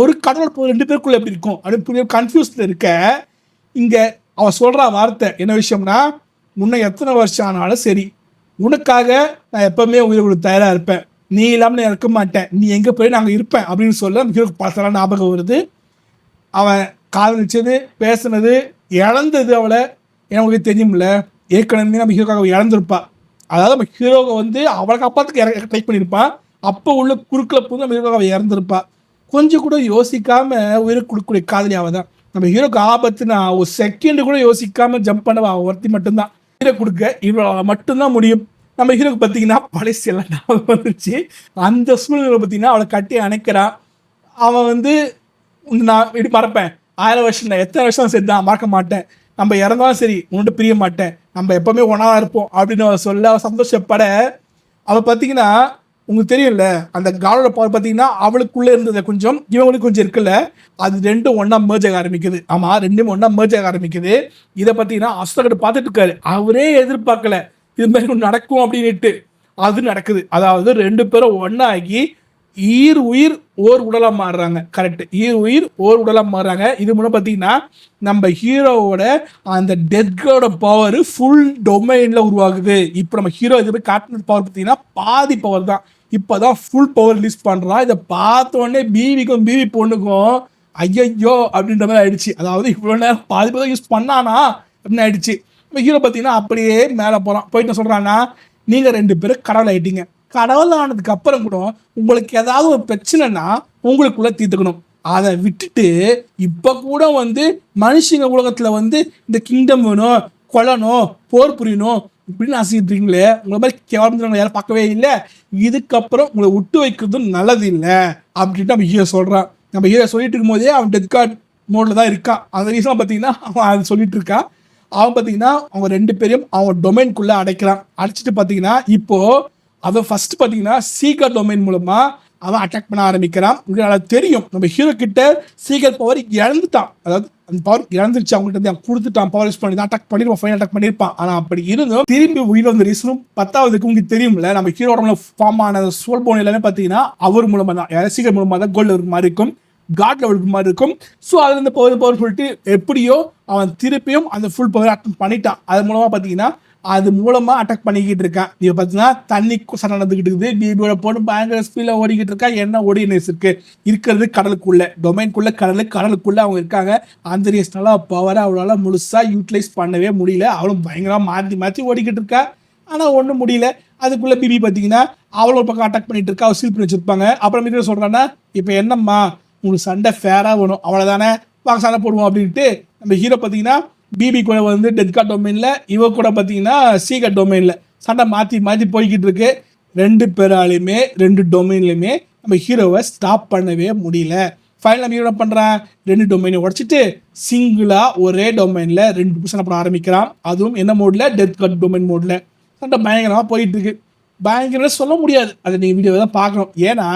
ஒரு கடவுளோட பவர் ரெண்டு பேருக்குள்ள எப்படி இருக்கும் அப்படின்னு கன்ஃபியூஸ்ல இருக்க. இங்கே அவள் சொல்கிற வார்த்தை என்ன விஷயம்னா, முன்ன எத்தனை வருஷம் ஆனாலும் சரி உனக்காக நான் எப்பவுமே உயிர் கொடுக்க தயாராக இருப்பேன், நீ இல்லாமல் நான் இருக்க மாட்டேன், நீ எங்கே போய் நாங்கள் இருப்பேன் அப்படின்னு சொல்ல நம்ம ஹீரோக்கு பசலாம் ஞாபகம் வருது. அவன் காதலிச்சது, பேசுனது, இழந்தது அவளை எனக்கு தெரியும்ல. ஏற்கனவே நம்ம ஹீரோக்காக இழந்திருப்பா. அதாவது நம்ம ஹீரோவை வந்து அவளை காப்பாற்றுக்கு ட்ரை பண்ணியிருப்பான். அப்போ உள்ள குறுக்கில் போது நம்ம ஹீரோக்காக அவள் இறந்துருப்பா. கொஞ்சம் கூட யோசிக்காம உயிரை கொடுக்கக்கூடிய காதலி அவள் தான். நம்ம ஹீரோக்கு ஆபத்துனா ஒரு செகண்ட் கூட யோசிக்காம ஜம்ப் பண்ண அவள் ஒருத்தி மட்டும்தான். ஹீரோ கொடுக்க இவ்வளோ மட்டும்தான் முடியும். நம்ம ஹீரோக்கு பார்த்தீங்கன்னா பழசு எல்லாம் ஞாபகம் வந்துருச்சு. அந்த சூழ்நிலை பார்த்தீங்கன்னா அவளை கட்டி அணைக்கிறான். அவன் வந்து நான் இப்படி மறப்பேன், 1000 வருஷம் நான் எத்தனை வருஷம் சேர்த்தான் மறக்க மாட்டேன், நம்ம இறந்தாலும் சரி உன்கிட்ட பிரிய மாட்டேன், நம்ம எப்பவுமே ஒன்றா தான் இருப்போம் அப்படின்னு அவள் சொல்ல அவள் சந்தோஷப்பட, அவள் பார்த்தீங்கன்னா உங்களுக்கு தெரியும்ல அந்த காலோட பவர் பார்த்தீங்கன்னா அவளுக்குள்ளே இருந்தது கொஞ்சம் இவங்களுக்கு கொஞ்சம் இருக்குல்ல, அது ரெண்டும் ஒன்றா மேர்ஜ் ஆக ஆரம்பிக்குது. ஆமாம், ரெண்டும் ஒன்றா மேர்ஜ் ஆக ஆரம்பிக்குது. இதை பார்த்தீங்கன்னா அஸ்தகிட்ட பார்த்துட்டு இருக்காரு. அவரே எதிர்பார்க்கல இது மாதிரி ஒன்று நடக்கும் அப்படின்ட்டு. அது நடக்குது. அதாவது 2 பேரும் ஒன்றாகி ஈர் உயிர் ஓர் உடலாக மாறுறாங்க. கரெக்ட், ஈர் உயிர் ஓர் உடலாக மாறுறாங்க. இது மூலம் பார்த்தீங்கன்னா நம்ம ஹீரோவோட அந்த டெத்கோட பவர் ஃபுல் டொமைனில் உருவாகுது. இப்போ நம்ம ஹீரோ இது போய் காட்டின பவர் பார்த்தீங்கன்னா பாதி பவர் தான். இப்போ தான் ஃபுல் பவர் ரிலீஸ் பண்ணுறான். இதை பார்த்தோடனே பிவிக்கும் பிவி பொண்ணுக்கும் ஐயோ அப்படின்ற மாதிரி ஆயிடுச்சு. அதாவது இவ்வளோ நேரம் பாதி பவர் யூஸ் பண்ணானா அப்படின்னு ஆயிடுச்சு. இப்போ ஹீரோ பார்த்தீங்கன்னா அப்படியே மேலே போகிறான். போயிட்டு சொல்கிறான்னா, நீங்கள் 2 பேரும் கடவுள் ஆகிட்டீங்க. கடவுள் ஆனதுக்கு அப்புறம் கூட உங்களுக்கு ஏதாவது ஒரு பிரச்சனைனா உங்களுக்குள்ள தீர்த்துக்கணும். அதை விட்டுட்டு இப்போ கூட வந்து மனுஷங்க உலகத்தில் வந்து இந்த கிங்டம் வேணும், கொல்லணும், போர் புரியணும் இப்படின்னு ஆசைக்கிறீங்களே, உங்களை மாதிரி கேவலம் யாரும் பார்க்கவே இல்லை. இதுக்கப்புறம் உங்களை விட்டு வைக்கிறதும் நல்லது இல்லை அப்படின்ட்டு நம்ம ஹீரோ சொல்கிறான். நம்ம ஹீரோ சொல்லிட்டு இருக்கும் போதே அவன் டெத் கார்டு மோடில் தான் இருக்கான். அந்த ரீசன் பார்த்தீங்கன்னா அவன் அது சொல்லிட்டு இருக்கான். அவன் பார்த்தீங்கன்னா அவங்க 2 பேரையும் அவன் டொமைனுக்குள்ளே அடைக்கிறான். அடைச்சிட்டு பார்த்தீங்கன்னா இப்போது அவன் ஃபர்ஸ்ட் பார்த்தீங்கன்னா சீக்ரெட் டொமைன் மூலமாக அவன் அட்டாக் பண்ண ஆரம்பிக்கிறான். உங்களுக்கு தெரியும் நம்ம ஹீரோ கிட்ட சீக்ரெட் பவர் இழந்துட்டான். அதாவது அந்த பவர் இழந்துருச்சு, அவங்ககிட்ட அவன் கொடுத்துட்டான். பவர் யூஸ் பண்ணி தான் அட்டாக் பண்ணிடுவான், ஃபைனல் அட்டாக் பண்ணியிருப்பான். ஆனால் அப்படி இருந்தும் திரும்பி உயிர் வந்த ரீசனும் 10வதுக்கு உங்களுக்கு தெரியும்ல, நம்ம ஹீரோ உடம்புல ஃபார்ம் ஆன சோல் போன் எல்லாமே பார்த்தீங்கன்னா அவர் மூலமாக தான், யாரும் சீக்ரெட் மூலமாக தான் கோல்டு லெவலுக்கு மாதிரி இருக்கும், காட் லெவலுக்கு மாதிரி இருக்கும். ஸோ அதில் இருந்து பவர் சொல்லிட்டு எப்படியோ அவன் திருப்பியும் அந்த ஃபுல் பவர் அட்டாக் பண்ணிட்டான். அது மூலமாக பார்த்தீங்கன்னா அது மூலமாக அட்டாக் பண்ணிக்கிட்டு இருக்கான். இப்போ பார்த்தீங்கன்னா தண்ணிக்கும் சண்டை நடந்துக்கிட்டு இருக்குது. பிபியோட பொண்ணு பயங்கர ஸ்பீடில் ஓடிக்கிட்டு இருக்கா. என்ன ஓடினஸ் இருக்கிறது கடலுக்குள்ள, டொமைனுக்குள்ள கடலுக்குள்ள அவங்க இருக்காங்க. அந்த ரீசனால பவரை அவளால் முழுசாக யூட்டிலைஸ் பண்ணவே முடியல. அவளும் பயங்கரமாக மாற்றி ஓடிக்கிட்டு இருக்கா. ஆனால் ஒன்றும் முடியல. அதுக்குள்ளே பிபி பார்த்தீங்கன்னா அவளோட பக்கம் அட்டாக் பண்ணிட்டு இருக்கா. அவள் சீல் பண்ணி வச்சிருப்பாங்க. அப்புறம் மீது சொல்கிறான்னா, இப்போ என்னம்மா உங்களுக்கு சண்டை ஃபேராக வேணும், அவ்வளோதானே, வாங்க சண்டை போடுவோம் அப்படின்ட்டு நம்ம ஹீரோ பார்த்தீங்கன்னா பிபி கூட வந்து டெத் கார்ட் டொமைனில், இவ கூட பார்த்தீங்கன்னா சீக்ரெட் டொமைனில் சண்டை மாற்றி போய்கிட்டு இருக்கு. 2 பேராலையுமே 2 டொமைன்லையுமே நம்ம ஹீரோவை ஸ்டாப் பண்ணவே முடியல. ஃபைனல் நம்ம ஹீரோ என்ன பண்ணுறான், 2 டொமைனை உடச்சிட்டு சிங்கிளாக ஒரே டொமைனில் 2 சண்டை போட ஆரம்பிக்கிறான். அதுவும் என்ன மோடில், டெத் கார்ட் டொமைன் மோடில். சண்டை பயங்கரமாக போயிட்டு இருக்கு. பயங்கரமாக சொல்ல முடியாது, அதை நீங்கள் வீடியோவை தான் பார்க்கணும். ஏன்னா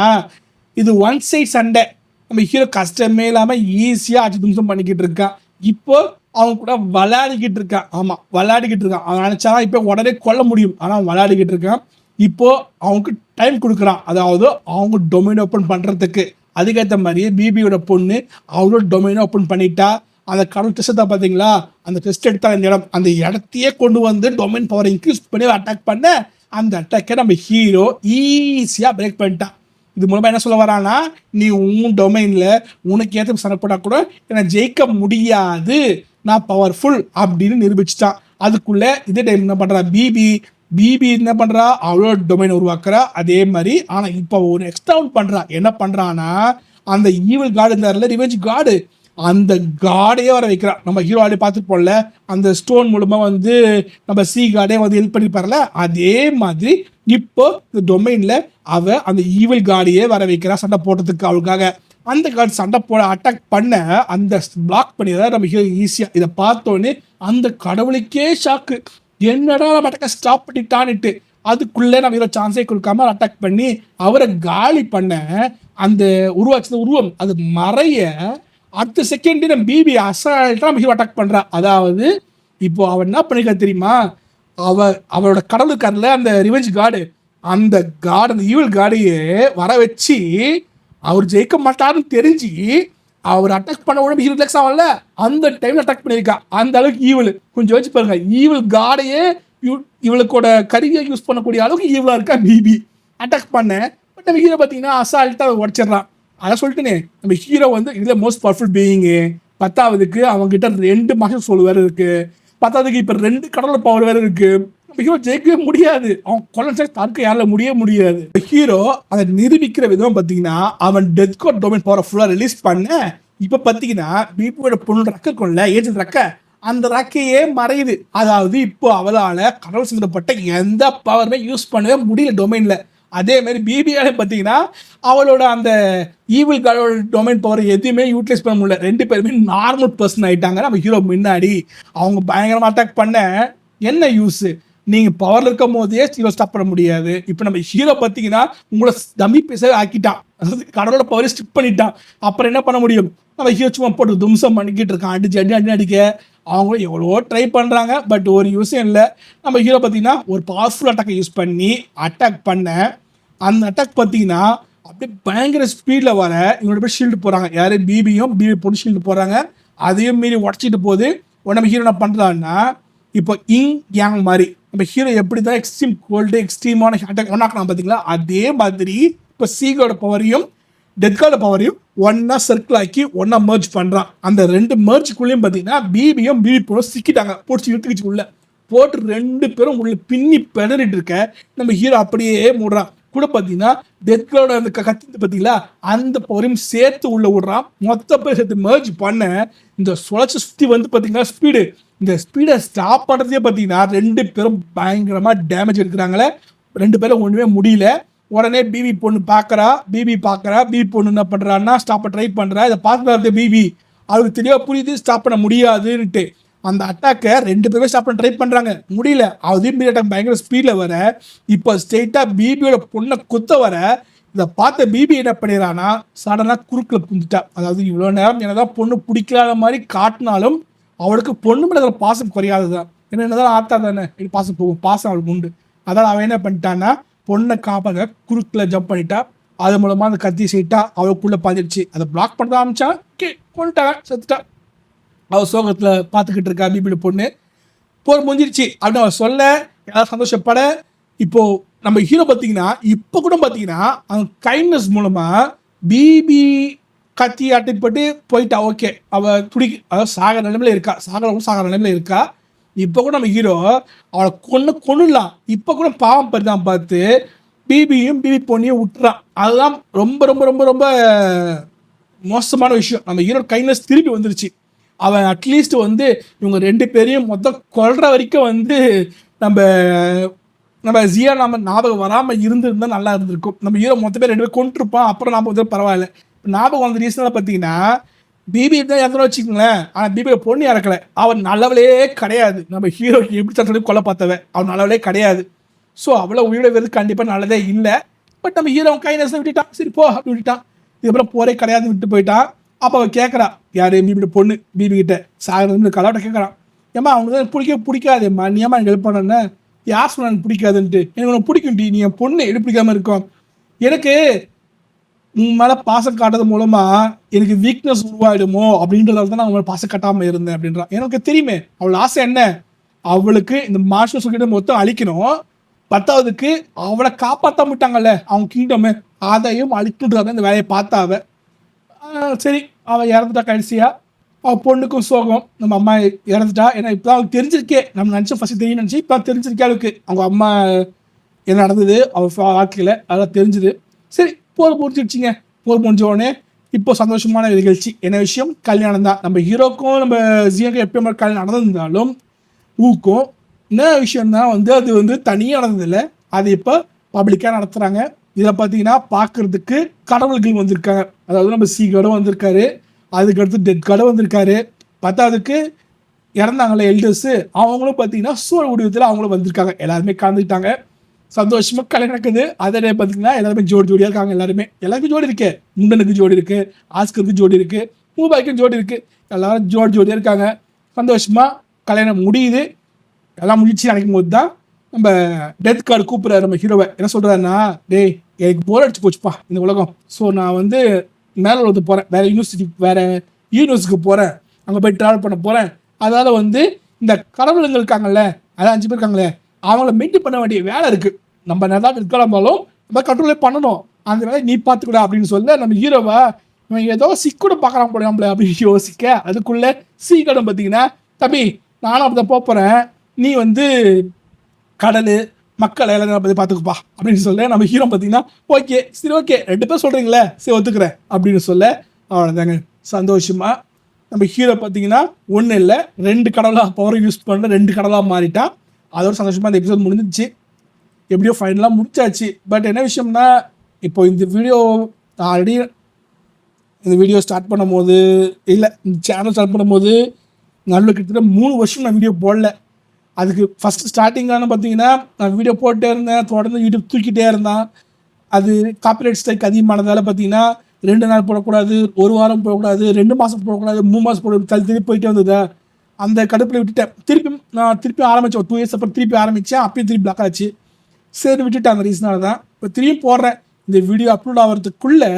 இது ஒன் சைட் சண்டை. நம்ம ஹீரோ கஷ்டமே இல்லாமல் ஈஸியாக அச்சு தும்சம் பண்ணிக்கிட்டு இருக்கான். இப்போ அவன் கூட விளையாடிக்கிட்டு இருக்கான். ஆமாம், விளையாடிக்கிட்டு இருக்கான். அவன் நினச்சாதான் இப்போ உடனே கொல்ல முடியும். ஆனால் அவன் விளையாடிக்கிட்டு இருக்கான். இப்போ அவனுக்கு டைம் கொடுக்குறான். அதாவது அவங்க டொமைன் ஓப்பன் பண்ணுறதுக்கு. அதுக்கேற்ற மாதிரியே பிபியோட பொண்ணு அவளோட டொமைனை ஓப்பன் பண்ணிட்டா. அந்த கடல் டெஸ்ட் தான் பார்த்தீங்களா, அந்த டெஸ்ட் எடுத்தா இந்த இடம், அந்த இடத்தையே கொண்டு வந்து டொமைன் பவரை இன்க்ரீஸ் பண்ணி அட்டாக் பண்ண அந்த அட்டாக்கை நம்ம ஹீரோ ஈஸியாக பிரேக் பண்ணிட்டான். இது மூலமாக என்ன சொல்ல வரான்னா, நீ உன் டொமைனில் உனக்கு ஏற்ற சண்டை போட்டால் கூட என்னை ஜெயிக்க முடியாது, நான் பவர்ஃபுல் அப்படின்னு நிரூபிச்சிட்டான். அதுக்குள்ளே இதே டைம் என்ன பண்ணுறா பிபி என்ன பண்ணுறா, அவளோட டொமைனை உருவாக்குறா. அதே மாதிரி ஆனால் இப்போ ஒரு எக்ஸ்ட்ராவுட் பண்ணுறா. என்ன பண்ணுறான்னா, அந்த ஈவில் காடு இருந்தார்ல, ரிவெஞ்ச் காடு, அந்த காடையே வர வைக்கிறான். நம்ம ஹீரோ ஆடி பார்த்துட்டு போடல, அந்த ஸ்டோன் மூலமாக வந்து நம்ம சி காடே வந்து ஹெல்ப் பண்ணிப்பார்ல, அதே மாதிரி இப்போ இந்த டொமைனில் அவள் அந்த ஈவில் காடையே வர வைக்கிறா சண்டை போடுறதுக்கு. அவளுக்காக அந்த கார்டு சண்டை போட அட்டாக் பண்ண அந்த பிளாக் பண்ணிடுறா நம்ம ஹீரோ ஈஸியாக. இதை பார்த்தோன்னே அந்த கடவுளுக்கே ஷாக்கு, என்னடா நம்ம அட்டாக்கை ஸ்டாப் பண்ணிட்டான்னுட்டு. அதுக்குள்ளே நம்ம ஹீரோ சான்ஸே கொடுக்காம அட்டாக் பண்ணி அவரை காலி பண்ண அந்த உருவாக்கின உருவம் அது மறைய அடுத்த செகண்ட் நம்ம பிபி அசால்ட்டாக நம்ம ஹீரோ அட்டாக் பண்ணுறா. அதாவது இப்போ அவன் என்ன பண்ணிருக்கா தெரியுமா, அவளோட கடலுக்காரில் அந்த ரிவெஞ்ச் கார்டு, அந்த கார்டு, அந்த ஈவில் கார்டையே வர வச்சு அவர் ஜெயிக்க மாட்டாருன்னு தெரிஞ்சு அவர் அட்டாக் பண்ண உடனே ஹீரோ ரிலாக்ஸ் ஆகல, அந்த டைமில் அட்டாக் பண்ணியிருக்கா. அந்த அளவுக்கு ஈவில் கொஞ்சம் வச்சு பாருங்க, ஈவில் கார்டையே இவளுக்கோட கரியை யூஸ் பண்ணக்கூடிய அளவுக்கு ஈவலாக இருக்கா பிபி. அட்டாக் பண்ண பட் நம்ம ஹீரோ பார்த்தீங்கன்னா அசால்ட்டாக உடச்சிடறான். அதான் சொல்லிட்டுனே நம்ம ஹீரோ வந்து இதில் மோஸ்ட் பவர்ஃபுல் பீயிங்கு. 10வதுக்கு அவங்ககிட்ட 2 மாஸ்டர் சோல் வேறு இருக்குது. 10வதுக்கு இப்போ 2 கடவுள் பவர் வேறு இருக்குது. நம்ம ஹீரோ ஜெயிக்கவே முடியாது. அவன் கொலை தடுக்க யாரால முடியாது. ஹீரோ அதை நிரூபிக்கிற விதம் பார்த்தீங்கன்னா அவன் டெத் கோட் டொமைன் பவரை ஃபுல்லாக ரிலீஸ் பண்ண இப்போ பார்த்தீங்கன்னா பிபியோட பொண்ணு ரக்க கொள்ள ஏஜென்ட் ரக்க அந்த ரக்கையே மறையுது. அதாவது இப்போ அவளால் கடவுள் சம்பந்தப்பட்ட எந்த பவருமே யூஸ் பண்ணவே முடியல டொமைனில். அதே மாதிரி பிபிஆல பார்த்தீங்கன்னா அவளோட அந்த ஈவில் கார்டோட டொமைன் பவர் எதுவுமே யூட்டிலைஸ் பண்ண முடியல. 2 பேருமே நார்மல் பர்சன் ஆகிட்டாங்க. நம்ம ஹீரோ முன்னாடி அவங்க பயங்கரமாக அட்டாக் பண்ண என்ன யூஸு? நீங்கள் பவரில் இருக்கும் போதே ஹீரோ ஸ்டாப் பண்ண முடியாது. இப்போ நம்ம ஹீரோ பார்த்தீங்கன்னா உங்களை டம்மி பீஸாக ஆக்கிட்டான். அதாவது கடவுளோட பவரை ஸ்டிக் பண்ணிட்டான். அப்புறம் என்ன பண்ண முடியும்? நம்ம ஹீரோ சும்மா போட்டு தும்சம் பண்ணிக்கிட்டு இருக்கான். அடிக்க அவங்க எவ்வளோ ட்ரை பண்ணுறாங்க. பட் ஒரு யூஸும் இல்லை. நம்ம ஹீரோ பார்த்தீங்கன்னா ஒரு பவர்ஃபுல் அட்டாக்கை யூஸ் பண்ணி அட்டாக் பண்ண அந்த அட்டாக் பார்த்தீங்கன்னா அப்படியே பயங்கர ஸ்பீடில் வர இவங்களோட போய் ஷீல்டு போகிறாங்க. யார்? பிபி போட்டு ஷீல்டு போகிறாங்க. அதையும் மீறி உடச்சிட்டு போகுது. நம்ம ஹீரோ என்ன பண்ணுறான்னா இப்போ இங் யாங் மாதிரி நம்ம ஹீரோ எப்படி தான் எக்ஸ்ட்ரீம் கோல்டு எக்ஸ்ட்ரீமான அட்டாக் ஒன்றாக்கலாம் பார்த்தீங்களா, அதே மாதிரி இப்போ சீகோட பவரையும் டெத் கார்டோட பவரையும் ஒன்னா சர்க்கிள் ஆக்கி ஒன்னா மர்ஜ் பண்ணுறான். அந்த 2 மர்ஜுக்குள்ளேயும் பார்த்தீங்கன்னா பிபி போல சிக்கிட்டாங்க. போட்டு இழுத்துக்கிச்சு உள்ள போட்டு 2 பேரும் உள்ள பின்னி பிடறிட்டு இருக்க நம்ம ஹீரோ அப்படியே மூடுறான். கூட பார்த்தீங்கன்னா டெத் கார்டோட அந்த கத்தி பார்த்தீங்களா அந்த பவரையும் சேர்த்து உள்ள விடுறான். மொத்த பேர் சேர்த்து மர்ஜ் பண்ண இந்த சுழற்சி சுற்றி வந்து பார்த்தீங்கன்னா ஸ்பீடு இந்த ஸ்பீடை ஸ்டாப் பண்ணுறதே பார்த்தீங்கன்னா 2 பேரும் பயங்கரமாக டேமேஜ் எடுக்கிறாங்களே. 2 பேரும் ஒன்றுமே முடியல. உடனே பிபி பொண்ணு பார்க்குறா. பிபி பொண்ணு என்ன பண்ணுறான்னா ஸ்டாப்பை ட்ரை பண்ணுறா. இதை பார்க்குறது பிபி அவருக்கு தெளிவாக புரியுது ஸ்டாப் பண்ண முடியாதுன்னுட்டு. அந்த அட்டாக்கை 2 பேருமே ஸ்டாப் பண்ண ட்ரை பண்ணுறாங்க, முடியல. அதையும் மீறி அட்டாக் பயங்கர ஸ்பீடில் வர இப்போ ஸ்ட்ரெயிட்டாக பிபியோட பொண்ணை குத்த வர இதை பார்த்த பிபி என்ன பண்ணிடுறான்னா சடனாக குறுக்கில் புந்துட்டா. அதாவது இவ்வளோ நேரம் என்னதான் பொண்ணு பிடிக்காத மாதிரி காட்டினாலும் அவளுக்கு பொண்ணு மேலே பாசம் குறையாது தான். என்னதான் ஆத்தா தானே பாசம் போகும், பாசம் அவளுக்கு உண்டு. அதாவது அவன் என்ன பண்ணிட்டான்னா பொண்ணை காப்பாங்க குறுக்கில் ஜம்ப் பண்ணிட்டா. அது மூலமாக அந்த கத்தி சீட்டா அவளுக்குள்ளே பாஞ்சிடுச்சு. அதை பிளாக் பண்ண ஆரம்பிச்சா கொண்டுட்டாங்க, செத்துட்டா. அவள் சோகத்தில் பார்த்துக்கிட்டு இருக்கா பிபியோட பொண்ணு. போர் முடிஞ்சிருச்சு அப்படின்னு அவள் சொல்ல எல்லாரும் சந்தோஷப்பட இப்போது நம்ம ஹீரோ பார்த்தீங்கன்னா இப்போ கூட பார்த்தீங்கன்னா அவன் கைண்ட்னஸ் மூலமாக பிபி கத்தி அட்டைப்பட்டு போயிட்டா. ஓகே அவள் அதாவது சாகிற நிலைமையில் இருக்கா. இப்போ கூட நம்ம ஹீரோ அவளை கொண்டுலாம் இப்போ கூட பாவம் பரிதான் பார்த்து பிபி பொண்ணையும் விட்டுறான். அதுதான் ரொம்ப ரொம்ப ரொம்ப ரொம்ப மோசமான விஷயம். நம்ம ஹீரோ கைண்ட்னஸ் திருப்பி வந்துருச்சு. அவன் அட்லீஸ்ட் வந்து இவங்க 2 பேரையும் மொத்தம் கொல்ற வரைக்கும் வந்து நம்ம ஜியா ஞாபகம் வராமல் இருந்திருந்தால் நல்லா இருந்திருக்கும். நம்ம ஹீரோ மொத்த பேர் 2 பேர் கொண்டுருப்பான். அப்புறம் ஞாபகம் வந்து பரவாயில்ல. ஞாபகம் வந்த ரீசனால பார்த்தீங்கன்னா பிபி தான் இறந்துடும் வச்சுக்கோங்களேன். ஆனால் பிபியை பொண்ணு இறக்கலை. அவன் நல்லவளே கிடையாது. நம்ம ஹீரோ எப்படி சொல்லி கொலை பார்த்தவன் அவன் நல்லவளே கிடையாது. ஸோ அவ்வளோ உயிரோட வருது கண்டிப்பாக நல்லதே இல்லை. பட் நம்ம ஹீரோ கைண்ட்னஸ் விட்டுட்டான். சரி போ அப்படி விட்டுட்டான். இதுக்கப்புறம் போரே கிடையாதுன்னு விட்டு போயிட்டான். அப்போ அவன் கேட்குறான் யார் பிபியோட பொண்ணு பிபி கிட்ட சாகிறது கலாட்ட கேட்குறான். ஏம்மா அவங்களுக்கு தான் பிடிக்காதேம்மா, நீ ஏமா எனக்கு ஹெல்ப் பண்ணேன்னு. யார் சொன்ன எனக்கு பிடிக்காதுன்ட்டு? எனக்கு உனக்கு பிடிக்கும் டி, நீ என் பொண்ணு எப்படி பிடிக்காமல் இருக்கும்? எனக்கு உன் மேலே பாசம் காட்டுறது மூலமாக எனக்கு வீக்னஸ் உருவாயிடுமோ அப்படின்றதால தான் நான் அவங்களை பாசம் கட்டாமல் இருந்தேன் அப்படின்றான். எனக்கு தெரியுமே அவள் ஆசை என்ன, அவளுக்கு இந்த மார்ஷல் சொல்லிட்டு மொத்தம் அழிக்கணும். 10வதுக்கு அவளை காப்பாற்ற விட்டாங்கல்ல அவங்க கிங்டமு, அதையும் அழிக்கின்றாங்க இந்த வேலையை பார்த்தாவ. சரி அவள் இறந்துட்டா. கடைசியாக அவள் பொண்ணுக்கும் சோகம், நம்ம அம்மா இறந்துட்டா. ஏன்னா இப்போ தான் அவளுக்கு தெரிஞ்சிருக்கே. நம்ம நினச்சோம் ஃபஸ்ட்டு தெரியும் நினச்சி இப்போ தெரிஞ்சிருக்கே அவளுக்கு அவங்க அம்மா என்ன நடந்தது அவள் வாழ்க்கையில் அதெல்லாம் தெரிஞ்சுது. சரி போர் முடிச்சிடுச்சிங்க. போர் முடிஞ்ச உடனே இப்போ சந்தோஷமான நிகழ்ச்சி. என்ன விஷயம்? கல்யாணம் தான். நம்ம ஹீரோக்கும் நம்ம ஜியோக்கும் எப்பயுமே கல்யாணம் நடந்திருந்தாலும் ஊக்கும் என்ன விஷயம்னா வந்து அது வந்து தனியாக நடந்ததில்லை, அது இப்போ பப்ளிக்காக நடத்துகிறாங்க. இதில் பார்த்தீங்கன்னா பார்க்குறதுக்கு கடவுள்கள் வந்திருக்காங்க. அதாவது நம்ம சீகார்டும் வந்திருக்காரு, அதுக்கடுத்து டெத் கார்டும் வந்திருக்காரு. 10வதுக்கு இறந்தாங்களே எல்டர்ஸு அவங்களும் பார்த்தீங்கன்னா சூழல் வடிவத்தில் அவங்களும் வந்திருக்காங்க. எல்லாருமே கலந்துக்கிட்டாங்க. சந்தோஷமாக கல்யாணம் நடக்குது. அதே பார்த்தீங்கன்னா எல்லாருமே ஜோடியாக இருக்காங்க. எல்லாருக்கும் ஜோடி இருக்கு. முண்டனுக்கு ஜோடி இருக்குது, ஆஸ்கருக்கு ஜோடி இருக்குது, மூபாய்க்கும் ஜோடி இருக்குது. எல்லாரும் ஜோடியாக இருக்காங்க. சந்தோஷமாக கல்யாணம் முடியுது. எல்லாம் முடிச்சு நினைக்கும் போது தான் நம்ம டெத் கார்டு கூப்பிட்றாரு நம்ம ஹீரோவை. என்ன சொல்கிறாருன்னா, டேய் எனக்கு போர் அடிச்சு போச்சுப்பா இந்த உலகம். ஸோ நான் வந்து மேலே வந்து போகிறேன், வேறு யூனிவர்ஸுக்கு போகிறேன், அங்கே போய் ட்ராவல் பண்ண போகிறேன். அதனால் வந்து இந்த கடவுளுங்க இருக்காங்கல்ல, அதான் 5 பேர் இருக்காங்களே, அவங்கள மெயின்டைன் பண்ண வேண்டிய வேலை இருக்குது. நம்ம நல்லா இருக்கலாம் நம்ம கண்ட்ரோலே பண்ணணும், அந்த வேலையை நீ பார்த்துக்கூடா அப்படின்னு சொல்ல நம்ம ஹீரோவை இவன் ஏதோ சிக்கூட பார்க்கலாம் போல நம்மள அப்படின்னு யோசிக்க, அதுக்குள்ளே சீக்கிரம் பார்த்தீங்கன்னா தம்பி நானும் அப்படி போகிறேன், நீ வந்து கடல் மக்கள் எல்லாரும் பற்றி பார்த்துக்குப்பா அப்படின்னு சொல்ல நம்ம ஹீரோ பார்த்தீங்கன்னா ஓகே சரி ஓகே 2 பேர் சொல்கிறீங்களே சரி ஒத்துக்கிறேன் அப்படின்னு சொல்ல அவ்வளோதாங்க. சந்தோஷமாக நம்ம ஹீரோ பார்த்தீங்கன்னா ஒன்றும் இல்லை 2 கடவுளாக பவரை யூஸ் பண்ண 2 கடவுளாக மாறிட்டான். அதோட சந்தோஷமாக அந்த எபிசோட் முடிஞ்சிச்சு, எப்படியோ ஃபைனலாக முடிச்சாச்சு. பட் என்ன விஷயம்னா இப்போ இந்த வீடியோ ஸ்டார்ட் பண்ணும் போது இல்லை இந்த சேனல் ஸ்டார்ட் பண்ணும்போது நல்ல கிட்டத்தட்ட 3 வருஷம் நான் வீடியோ போடல. அதுக்கு ஃபஸ்ட்டு ஸ்டார்டிங்கான பார்த்தீங்கன்னா நான் வீடியோ போட்டே இருந்தேன், தொடர்ந்து யூடியூப் தூக்கிட்டே இருந்தேன். அது காப்பிரைட் ஸ்ட்ரைக் அதிகமானதால் பார்த்தீங்கன்னா 2 நாள் போடக்கூடாது, 1 வாரம் போடக்கூடாது, 2 மாதம் போடக்கூடாது, 3 மாதம் போட திருப்பி போயிட்டே வந்ததா அந்த கடுப்பில் விட்டுட்டேன். திருப்பி ஆரம்பித்தேன், ஒரு 2 இயர்ஸ் அப்புறம் திருப்பி ஆரம்பித்தேன், அப்பயும் திருப்பி பிளாக் ஆச்சு. சரி விட்டுட்டேன், அந்த ரீசனால தான் இப்போ திரும்பி போடுறேன். இந்த வீடியோ அப்லோட் ஆகிறதுக்குள்ளே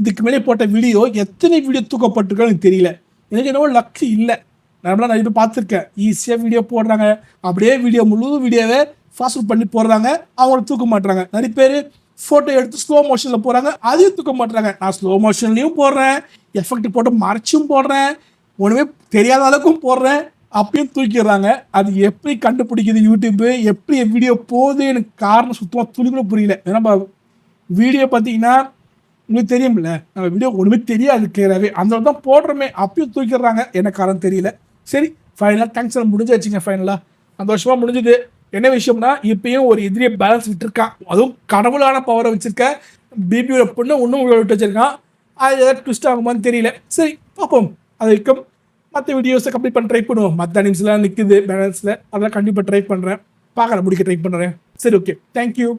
இதுக்கு மேலே போட்ட வீடியோ எத்தனை வீடியோ தூக்கப்பட்டிருக்கோன்னு எனக்கு தெரியல. எனக்கு என்னவோ லக்கு இல்லை, நார்மலாக நிறைய பேர் பார்த்துருக்கேன் ஈஸியாக வீடியோ போடுறாங்க, அப்படியே முழு வீடியோவை ஃபாஸ்ட் பண்ணி போடுறாங்க, அவங்கள தூக்க மாட்டுறாங்க. நிறைய பேர் ஃபோட்டோ எடுத்து ஸ்லோ மோஷனில் போகிறாங்க, அதையும் தூக்க மாட்டுறாங்க. நான் ஸ்லோ மோஷன்லேயும் போடுறேன், எஃபெக்ட் போட்டு மறைச்சும் போடுறேன், ஒன்றுமே தெரியாத அளவுக்கும் போடுறேன், அப்பயும் தூக்கிடுறாங்க. அது எப்படி கண்டுபிடிக்குது யூடியூப்பு, எப்படி வீடியோ போகுது எனக்கு காரணம் சுத்தமாக துளி கூட புரியல. ஏன்னா வீடியோ பார்த்தீங்கன்னா உங்களுக்கு தெரியும்ல, நம்ம வீடியோ ஒன்றுமே தெரியாது கிளியராகவே, அந்த தான் போடுறோமே, அப்பயும் தூக்கிடுறாங்க, என்ன காரணம் தெரியல. சரி ஃபைனலாக தேங்க்ஸ் முடிஞ்சு வச்சுங்க, ஃபைனலாக சந்தோஷமாக முடிஞ்சுது. என்ன விஷயம்னா இப்பயும் ஒரு எதிரியை பேலன்ஸ் விட்டுருக்கான், அதுவும் கடவுளான பவரை வச்சுருக்க பிபியோட பொண்ணு இன்னும் விட்டு வச்சுருக்கான். அது ஏதாவது ட்விஸ்ட் ஆகுமான்னு தெரியல. சரி பார்ப்போம், அது வரைக்கும் மற்ற வீடியோஸை கம்ப்ளீட் பண்ண ட்ரை பண்ணுவோம். மற்ற அனிம்ஸ்லாம் நிற்குது பேலன்ஸில், அதெல்லாம் கண்டிப்பாக ட்ரை பண்ணுறேன், பார்க்குறேன், முடிக்க ட்ரை பண்ணுறேன். சரி ஓகே, தேங்க்யூ.